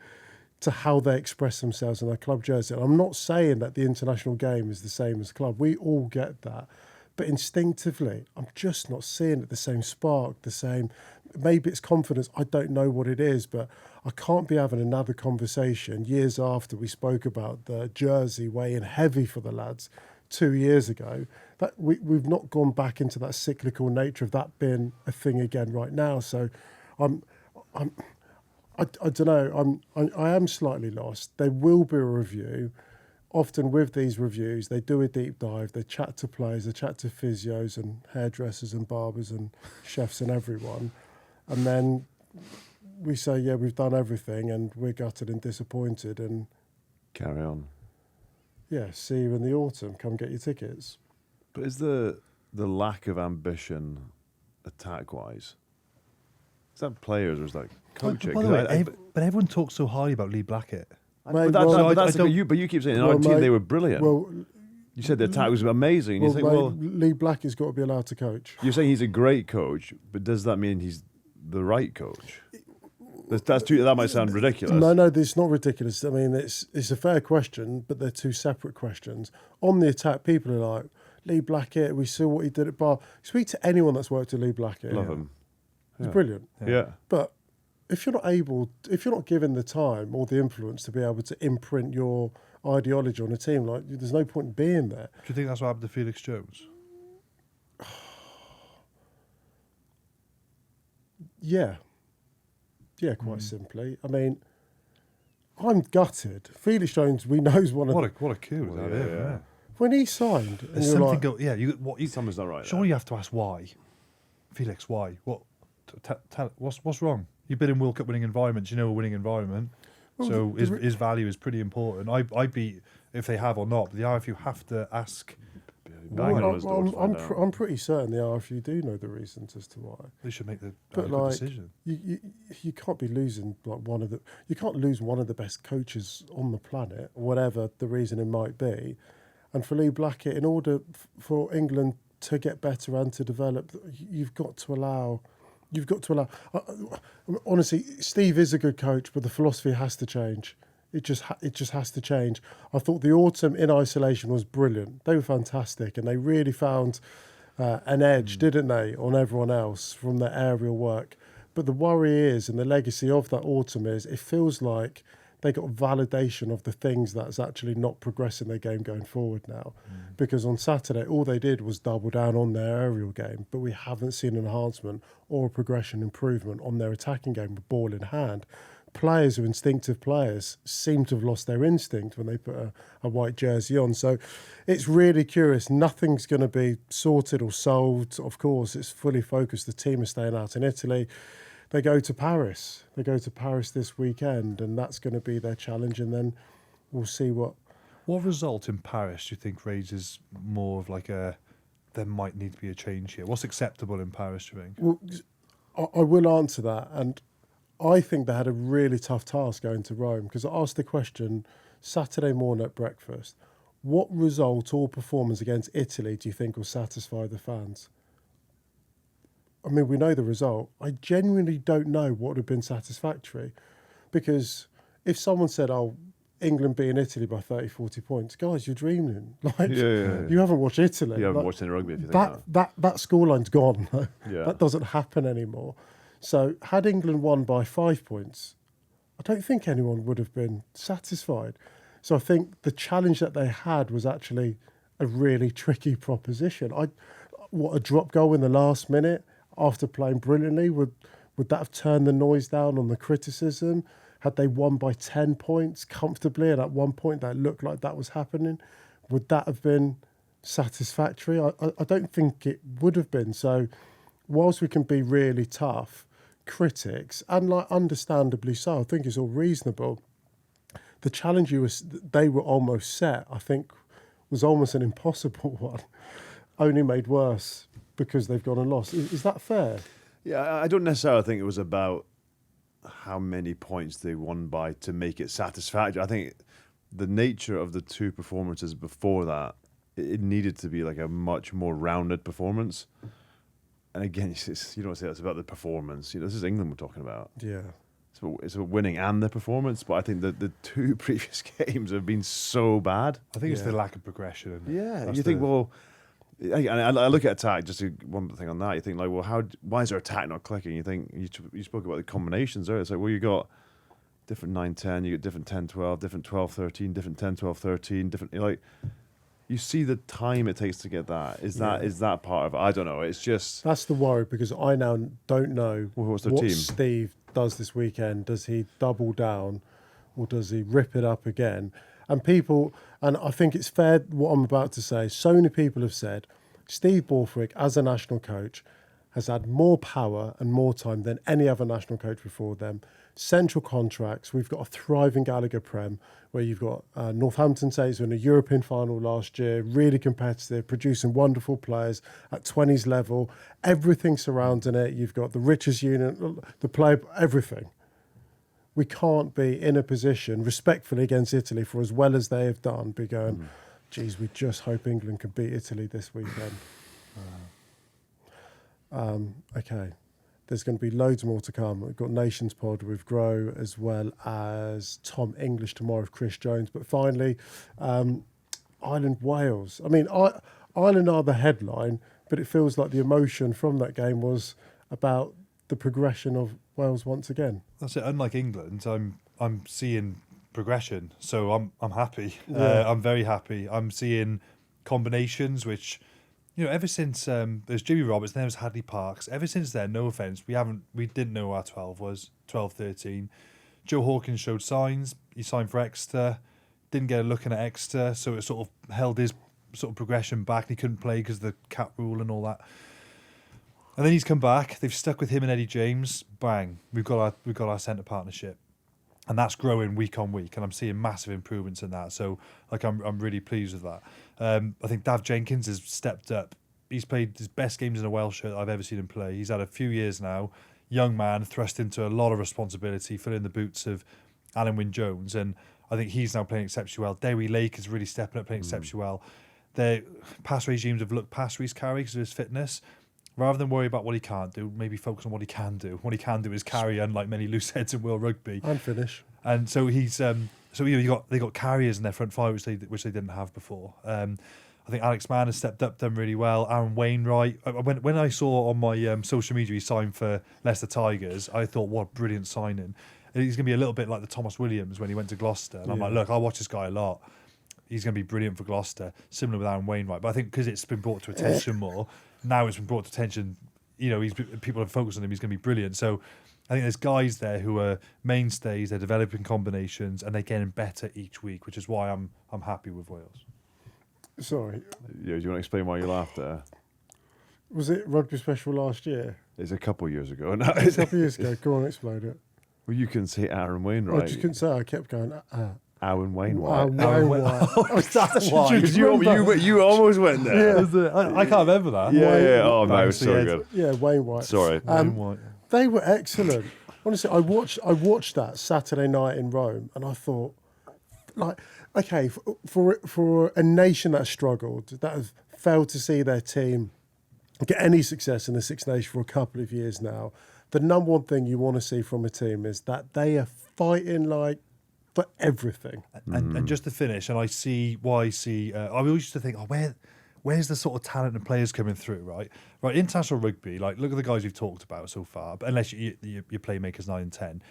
to how they express themselves in their club jersey. And I'm not saying that the international game is the same as club. We all get that. But instinctively, I'm just not seeing it, the same spark, the same... Maybe it's confidence, I don't know what it is, but I can't be having another conversation years after we spoke about the jersey weighing heavy for the lads 2 years ago. That we've not gone back into that cyclical nature of that being a thing again right now. So I don't know. I am slightly lost. There will be a review. Often with these reviews, they do a deep dive. They chat to players, they chat to physios and hairdressers and barbers and chefs and everyone, and then we say, yeah, we've done everything, and we're gutted and disappointed, and
Carry on.
yeah, see you in the autumn. Come get your tickets.
But is the lack of ambition attack-wise, is that players or is that coaching?
By the way, but everyone talks so highly about Lee Blackett.
Mate,
But you keep saying in our team they were brilliant.
Well,
you said the attack was amazing. And you think, well,
Lee Black has got to be allowed to coach.
you're saying he's a great coach, but does that mean he's the right coach? That might sound ridiculous.
No, it's not ridiculous. I mean, it's a fair question, but they're two separate questions. On the attack, people are like, Lee Blackett, we saw what he did at Bar. Speak to anyone that's worked with Lee Blackett.
Love him.
He's brilliant.
Yeah.
But if you're not given the time or the influence to be able to imprint your ideology on a team, like there's no point in being there.
Do you think that's what happened to Felix Jones?
Yeah, quite simply. I mean, I'm gutted. Felix Jones, we know, is one of
What a coup!
Well,
That
yeah.
when he signed. And
There's
you're
something
like,
Someone's not right.
Surely you have to ask why, Felix. Why? What? Tell what's wrong? You've been in World Cup winning environments. You know a winning environment.
Well,
So his value is pretty important. I'd be, if they have or not, but the RFU have to ask.
Banging on his door to find out.
I'm pretty certain the RFU do know the reasons as to why.
They should make the
But
good
like,
decision.
you can't be losing you can't lose one of the best coaches on the planet, whatever the reason it might be. And for Lee Blackett, in order for England to get better and to develop, you've got to allow. Honestly, Steve is a good coach, but the philosophy has to change. It just has to change. I thought the autumn in isolation was brilliant. They were fantastic, and they really found an edge, didn't they, on everyone else from their aerial work. But the worry is, and the legacy of that autumn is, it feels like they got validation of the things that's actually not progressing their game going forward now. Because on Saturday, all they did was double down on their aerial game, but we haven't seen an enhancement or a progression improvement on their attacking game with ball in hand. Players who are instinctive players seem to have lost their instinct when they put a white jersey on. So it's really curious. Nothing's going to be sorted or solved. Of course, it's fully focused. The team is staying out in Italy. They go to Paris. They go to Paris this weekend, and that's going to be their challenge. And then we'll see what.
What result in Paris do you think raises more of like there might need to be a change here? What's acceptable in Paris, do you think?
Well, I will answer that. And I think they had a really tough task going to Rome, because I asked the question Saturday morning at breakfast, what result or performance against Italy do you think will satisfy the fans? I mean, we know the result. I genuinely don't know what would have been satisfactory, because if someone said, oh, England beating Italy by 30, 40 points, guys, you're dreaming. Like, you haven't watched Italy.
You haven't watched any rugby if you think
that scoreline's gone.
Yeah.
That doesn't happen anymore. So had England won by 5 points, I don't think anyone would have been satisfied. So I think the challenge that they had was actually a really tricky proposition. A drop goal in the last minute after playing brilliantly, would that have turned the noise down on the criticism? Had they won by 10 points comfortably, and at one point that looked like that was happening, would that have been satisfactory? I don't think it would have been. So whilst we can be really tough critics, and like understandably so, I think it's all reasonable, the challenge they were almost set, I think, was almost an impossible one, only made worse because they've gone and lost. Is that fair?
Yeah, I don't necessarily think it was about how many points they won by to make it satisfactory. I think the nature of the two performances before that, it needed to be like a much more rounded performance. And again, you don't say that's about the performance. This is England we're talking about.
Yeah.
It's about winning and the performance. But I think that the two previous games have been so bad.
I think it's the lack of progression.
Yeah, you think, well, I look at attack, just one thing on that, you think, like, well, why is their attack not clicking? You think, you spoke about the combinations there. It's like, well, you got different 9-10, you got different 10-12, different 12-13, different 10-12-13, different, you see the time it takes to get that. Is that part of it? I don't know. It's just
That's the worry, because I now don't know
what's their
what
team?
Steve does this weekend. Does he double down, or does he rip it up again? And I think it's fair what I'm about to say. So many people have said Steve Borthwick, as a national coach, has had more power and more time than any other national coach before them. Central contracts. We've got a thriving Gallagher Prem, where you've got Northampton Saints in a European final last year, really competitive, producing wonderful players at 20s level. Everything surrounding it. You've got the richest unit, the player, everything. We can't be in a position, respectfully against Italy, for as well as they have done, be going, geez, we just hope England can beat Italy this weekend. Okay. There's going to be loads more to come. We've got Nations Pod with Grow, as well as Tom English tomorrow with Chris Jones. But finally, Ireland-Wales. I mean, Ireland are the headline, but it feels like the emotion from that game was about the progression of Wales once again.
That's it. Unlike England, I'm seeing progression, so I'm happy.
Yeah.
I'm very happy. I'm seeing combinations which, ever since there's Jimmy Roberts, then there's Hadley Parks. Ever since then, no offence, we didn't know who our 12 was, 12, 13. Joe Hawkins showed signs. He signed for Exeter, didn't get a look in at Exeter, so it sort of held his sort of progression back. He couldn't play because of the cap rule and all that. And then he's come back. They've stuck with him and Eddie James. Bang, we've got our centre partnership, and that's growing week on week. And I'm seeing massive improvements in that. So I'm really pleased with that. I think Dav Jenkins has stepped up. He's played his best games in a Welsh shirt I've ever seen him play. He's had a few years now. Young man thrust into a lot of responsibility, filling the boots of Alan Wynne-Jones, and I think he's now playing exceptionally well. Derry Lake is really stepping up, playing exceptionally well. Their pass regimes have looked past Reece Carey because of his fitness. Rather than worry about what he can't do, maybe focus on what he can do. What he can do is carry, unlike many loose heads in World Rugby.
And finish.
And so he's they got carriers in their front five which they didn't have before. I think Alex Mann has stepped up, done really well. Aaron Wainwright. When I saw on my social media he signed for Leicester Tigers, I thought, what a brilliant signing. He's going to be a little bit like the Thomas Williams when he went to Gloucester. And I'm like, look, I watch this guy a lot. He's going to be brilliant for Gloucester. Similar with Aaron Wainwright. But I think because it's been brought to attention more, now it's been brought to attention, people have focused on him, he's going to be brilliant. So I think there's guys there who are mainstays, they're developing combinations, and they're getting better each week, which is why I'm happy with Wales.
Sorry.
Yeah, do you want to explain why you laughed there?
Was it Rugby Special last year?
It's a couple of years ago. No,
A couple of years ago. Go on, explain it.
Well, you can say Aaron Wainwright.
I just couldn't say. I kept going.
Aaron Wainwright.
Wainwright.
That's why.
Because you almost went there.
Yeah.
I can't remember that.
Yeah. Oh, no, it was so
Thanks,
good.
Yeah, Wainwright.
Sorry.
Wainwright.
They were excellent. Honestly, I watched that Saturday night in Rome, and I thought, okay, for a nation that has struggled, that has failed to see their team get any success in the Six Nations for a couple of years now, the number one thing you want to see from a team is that they are fighting for everything.
And just to finish, and I always used to think, where's the sort of talent and players coming through, right? Right, international rugby, look at the guys we've talked about so far, but unless your playmakers 9 and 10,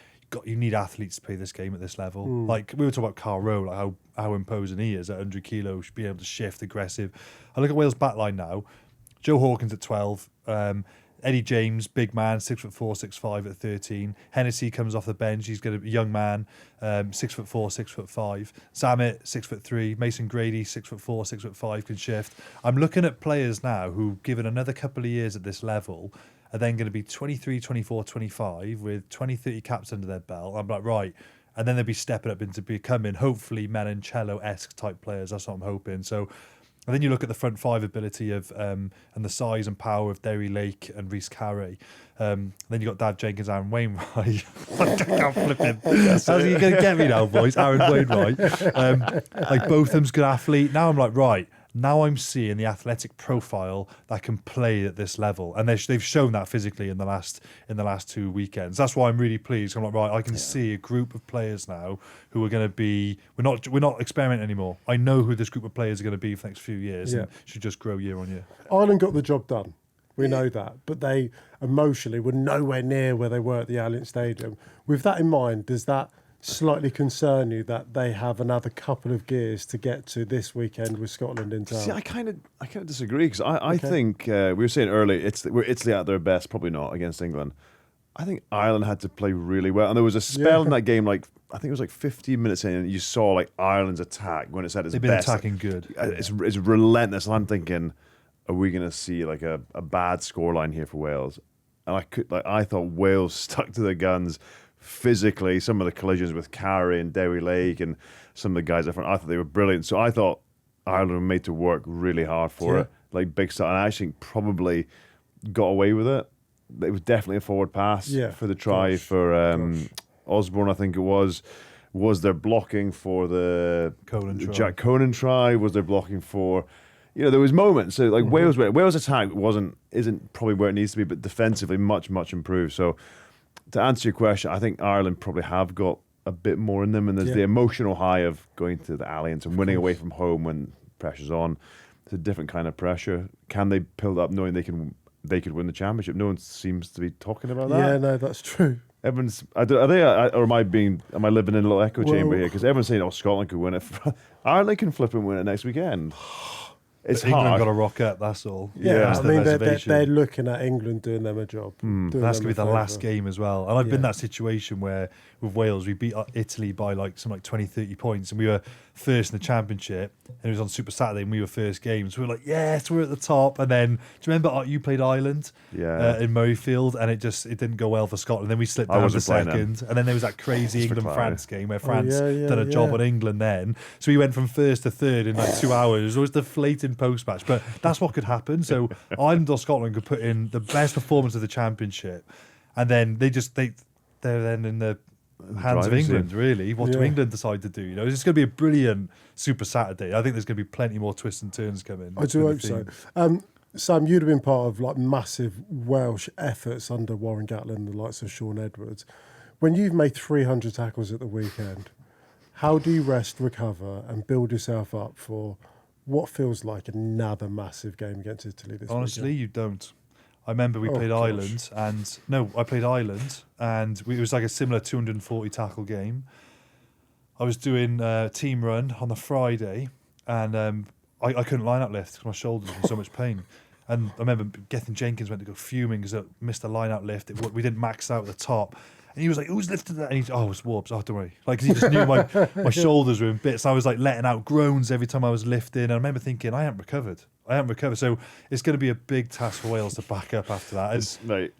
you need athletes to play this game at this level. Like we were talking about Carl Rowe, how imposing he is at 100 kilos, should be able to shift, aggressive. I look at Wales' backline now, Joe Hawkins at 12, Eddie James, big man, 6'4", 6'5" at 13. Hennessy comes off the bench. He's got a young man, 6'4", 6'5". Zammit, 6'3". Mason Grady, 6'4", 6'5", can shift. I'm looking at players now who, given another couple of years at this level, are then going to be 23, 24, 25 with 20, 30 caps under their belt. I'm like, right. And then they'll be stepping up into becoming, hopefully, Menoncello-esque type players. That's what I'm hoping. So, and then you look at the front five ability of and the size and power of Derry Lake and Reece Carey. Then you got Dav Jenkins, Aaron Wainwright. I can't flip him. How's he going to get me now, boys? Aaron Wainwright. Both of them's good athlete. Now I'm like, right. Now I'm seeing the athletic profile that can play at this level, and they've shown that physically in the last 2 weekends. That's why I'm really pleased. I'm like, right, I can see a group of players now who are going to be. We're not experimenting anymore. I know who this group of players are going to be for the next few years, and should just grow year on year.
Ireland got the job done. We know that, but they emotionally were nowhere near where they were at the Allianz Stadium. With that in mind, does that slightly concern you that they have another couple of gears to get to this weekend with Scotland in town?
See, I kind of disagree because I think we were saying earlier we're Italy at their best, probably not against England. I think Ireland had to play really well, and there was a spell in that game, like I think it was like 15 minutes in, and you saw like Ireland's attack when it's at its
They've been
best.
attacking good.
It's relentless, and I'm thinking, are we going to see like a bad scoreline here for Wales? And I thought Wales stuck to their guns physically. Some of the collisions with Carey and Derry Lake and some of the guys up front, I thought they were brilliant. So I thought Ireland were made to work really hard for it, like big start. And I actually probably got away with it. It was definitely a forward pass for the try for Osborne, I think it was. Was there blocking for the Jack Conan try? Was there blocking for... there was moments. So like Wales attack isn't probably where it needs to be, but defensively much improved. So to answer your question, I think Ireland probably have got a bit more in them, and there's the emotional high of going to the Alliance and winning away from home when pressure's on. It's a different kind of pressure. Can they build up knowing they could win the championship? No one seems to be talking about that.
Yeah, no, that's true.
Everyone's are they or am I living in a little echo chamber here? Because everyone's saying, Scotland could win it. Ireland can flip and win it next weekend. It's
England
hard.
got to rock up, that's all.
Yeah,
that's
I mean, they're looking at England doing them a job.
That's going to be the last game as well. And I've been in that situation where with Wales, we beat Italy by like 20, 30 points, and we were first in the championship, and it was on Super Saturday, and we were first game. So we were like, yes, we're at the top. And then, do you remember you played Ireland in Murrayfield, and it didn't go well for Scotland. Then we slipped down to second. And then there was that crazy England-France game where France done a job on England then. So we went from first to third in like 2 hours. It was always deflating post-match. But that's what could happen. So Ireland or Scotland could put in the best performance of the championship, and then they're then in the hands of England, really. What do England decide to do? It's going to be a brilliant Super Saturday. I think there's going to be plenty more twists and turns coming.
I do hope so. Sam, you'd have been part of like massive Welsh efforts under Warren Gatland and the likes of Sean Edwards. When you've made 300 tackles at the weekend, how do you rest, recover, and build yourself up for what feels like another massive game against Italy this
Honestly,
weekend?
You don't. I remember we played Ireland, I played Ireland, and it was like a similar 240 tackle game. I was doing a team run on the Friday, and I couldn't line up lift because my shoulders were in so much pain. And I remember Gethin Jenkins went to go fuming because I missed a line out lift. We didn't max out at the top. And he was like, who's lifted that? And it was Warbs. Oh, don't worry. Like, 'cause he just knew my shoulders were in bits. I was like letting out groans every time I was lifting. And I remember thinking, I haven't recovered. So it's going to be a big task for Wales to back up after that.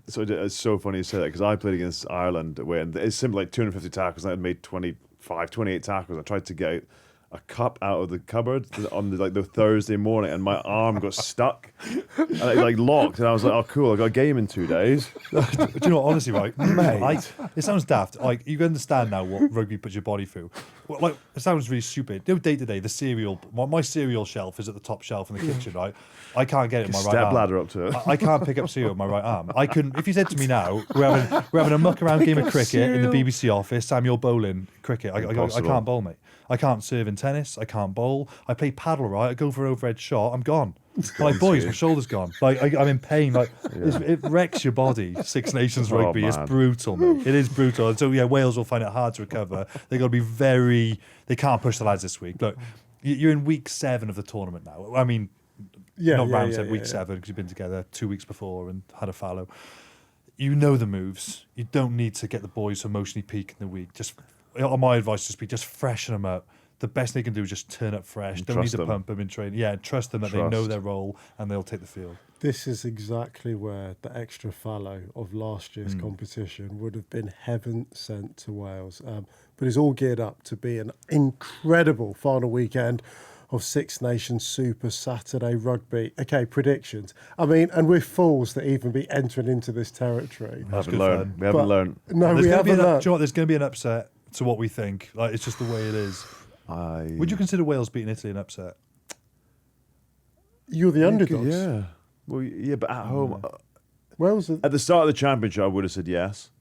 So it's so funny you say that because I played against Ireland away, and it's simply like 250 tackles. And I had made 28 tackles. I tried to get a cup out of the cupboard on the Thursday morning, and my arm got stuck and it locked, and I was like, oh cool, I got a game in 2 days.
Do you know what, honestly, right, mate, it sounds daft, like you understand now what rugby puts your body through. Well, it sounds really stupid. Day to day, the cereal, my cereal shelf is at the top shelf in the kitchen, right? I can't get it in my right arm.
Step ladder up to it.
I can't pick up cereal with my right arm. I couldn't. If you said to me now, we're having a muck around game of cricket in the BBC office, Samuel bowling cricket, I can't bowl, mate. I can't serve in tennis. I can't bowl. I play paddle, right? I go for an overhead shot. I'm gone. Like, boys, my shoulder's gone. Like, I'm in pain. Like, it wrecks your body. Six Nations rugby is brutal, mate. It is brutal. And so, Wales will find it hard to recover. They've got to be they can't push the lads this week. Look, you're in week 7 of the tournament now. I mean, week 7 because you've been together 2 weeks before and had a fallow. You know the moves. You don't need to get the boys to emotionally peak in the week. My advice just freshen them up. The best they can do is just turn up fresh. Don't need to pump them in training. Yeah, trust them that they know their role and they'll take the field.
This is exactly where the extra fallow of last year's competition would have been heaven sent to Wales. But it's all geared up to be an incredible final weekend of Six Nations Super Saturday rugby. Okay, predictions. I mean, and we're fools to even be entering into this territory.
We haven't learned. No,
we haven't learned.
Do you know what? There's going to be an upset to what we think. Like, it's just the way it is. Would you consider Wales beating Italy an upset?
You're the underdogs.
Yeah. Well, yeah, but at home.
Wales
at the start of the championship, I would have said yes.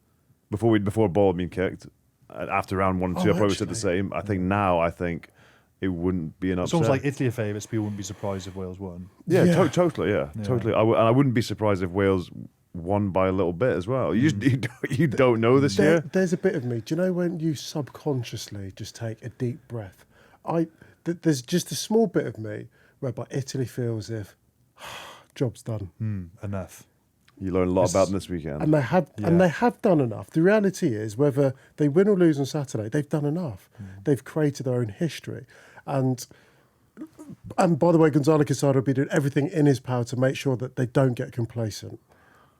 Before a ball had been kicked. After round 1 and 2, I probably said the same. I think now, it wouldn't be an upset.
It's almost like Italy are favourites, but you wouldn't be surprised if Wales won.
Yeah. Totally, yeah. Totally. I wouldn't be surprised if Wales won by a little bit as well. You don't know this year.
There's a bit of me. Do you know when you subconsciously just take a deep breath? There's just a small bit of me whereby Italy feels as if job's done.
Enough.
You learn a lot about them this weekend.
And they have done enough. The reality is, whether they win or lose on Saturday, they've done enough. They've created their own history. And by the way, Gonzalo Quesada will be doing everything in his power to make sure that they don't get complacent.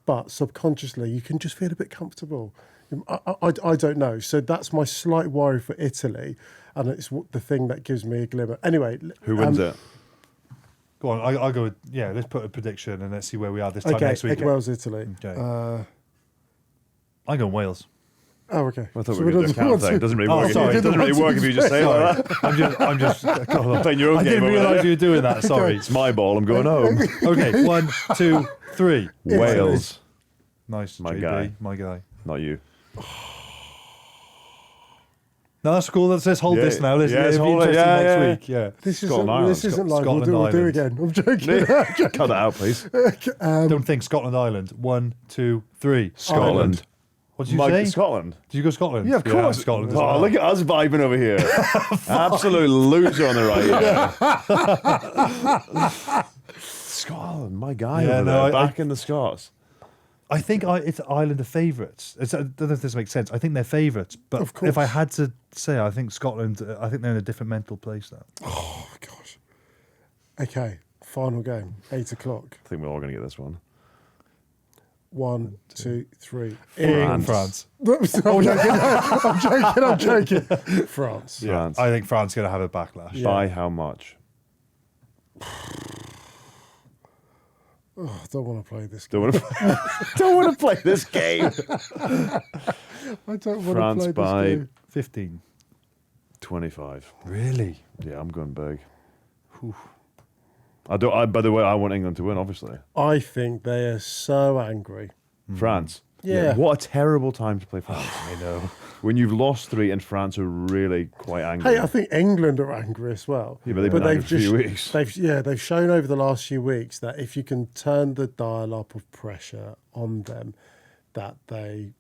But subconsciously, you can just feel a bit comfortable. I don't know. So that's my slight worry for Italy. And it's the thing that gives me a glimmer. Anyway.
Who wins it?
Go on, I'll go with, let's put a prediction and let's see where we are this time next week.
Okay, Wales, Italy.
Okay. I go Wales.
Oh, okay.
I thought we were doing this count thing. It doesn't really work.
Sorry.
It doesn't really work if you just say it like that.
I'm just
Playing your own
I
game
didn't
over
realise
there.
you were doing that, sorry.
It's my ball. I'm going home.
Okay, 1, 2, 3.
Wales.
Nice,
My
JB,
guy.
my guy.
Not you.
No, that's cool. Let's hold this now. Let's
hold
be
it.
interesting
Yeah,
next
yeah.
week. Yeah.
This
Scotland,
isn't
Ireland.
like
Scotland,
we'll do
Ireland.
again. I'm joking.
Cut that out, please.
Don't think Scotland, Ireland. 1, 2, 3.
Scotland.
What did you
Mike,
say?
Scotland.
Did you go Scotland?
Yeah, of course.
Scotland. As
Oh,
well.
look at us vibing over here. Absolute loser on the right here. Scotland, my guy
Yeah,
over
no,
there, back in the Scots.
I think it's Ireland are favourites. I don't know if this makes sense. I think they're favourites. But
Of course.
if I had to say, I think Scotland, I think they're in a different mental place now.
Oh, gosh. Okay, final game, 8 o'clock.
I think we're all going to get this one.
1, 2, 3.
France.
I'm joking. France.
France.
I think France is going to have a backlash.
By how much?
Oh, I don't want to play this
Don't
game.
want to play this game.
I don't want
France
to play
by
this game.
15.
25.
Really?
Yeah, I'm going big. By the way, I want England to win, obviously.
I think they are so angry.
France.
Yeah.
What a terrible time to play France. I know. When you've lost 3 and France are really quite angry.
Hey, I think England are angry as well.
Yeah, but they've been angry for a few weeks.
They've shown over the last few weeks that if you can turn the dial up of pressure on them, that they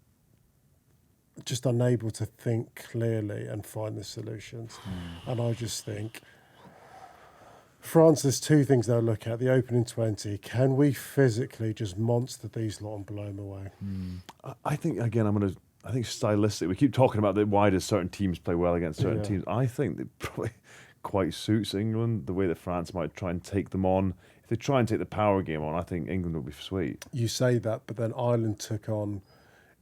are just unable to think clearly and find the solutions. And I just think France, there's 2 things they'll look at. The opening 20, can we physically just monster these lot and blow them away?
I think, again, I think stylistic. We keep talking about why does certain teams play well against certain teams. I think it probably quite suits England, the way that France might try and take them on. If they try and take the power game on, I think England will be sweet.
You say that, but then Ireland took on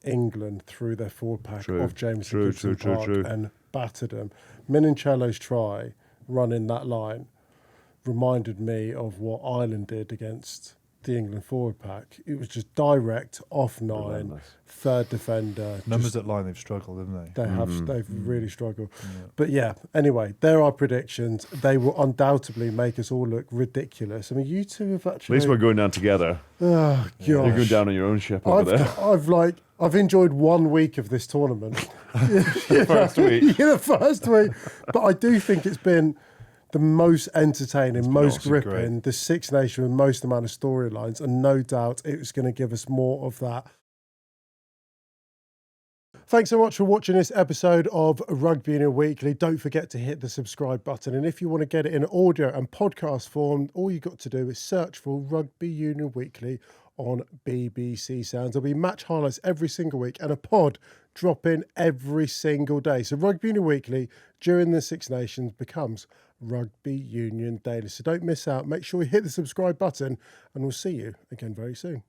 England through their forward pack of James Gibson Park and battered them. Minincello's try, running that line, reminded me of what Ireland did against the England forward pack. It was just direct, off 9,
Relentless.
third defender.
Numbers at line, they've struggled, haven't they?
They've really struggled. But yeah, anyway, there are predictions. They will undoubtedly make us all look ridiculous. I mean, you two have
At
actually...
least we're going down together.
Oh, gosh.
You're going down on your own ship over there.
I've enjoyed 1 week of this tournament.
First week.
Yeah, the first week. But I do think it's been the most entertaining, most
awesome,
gripping,
great.
the Six Nation with most amount of storylines, and no doubt it's going to give us more of that. Thanks so much for watching this episode of Rugby Union Weekly. Don't forget to hit the subscribe button. And if you want to get it in audio and podcast form, all you got to do is search for Rugby Union Weekly on BBC Sounds. There'll be match highlights every single week and a pod dropping every single day. So Rugby Union Weekly during the Six Nations becomes Rugby Union Daily. So don't miss out. Make sure you hit the subscribe button and we'll see you again very soon.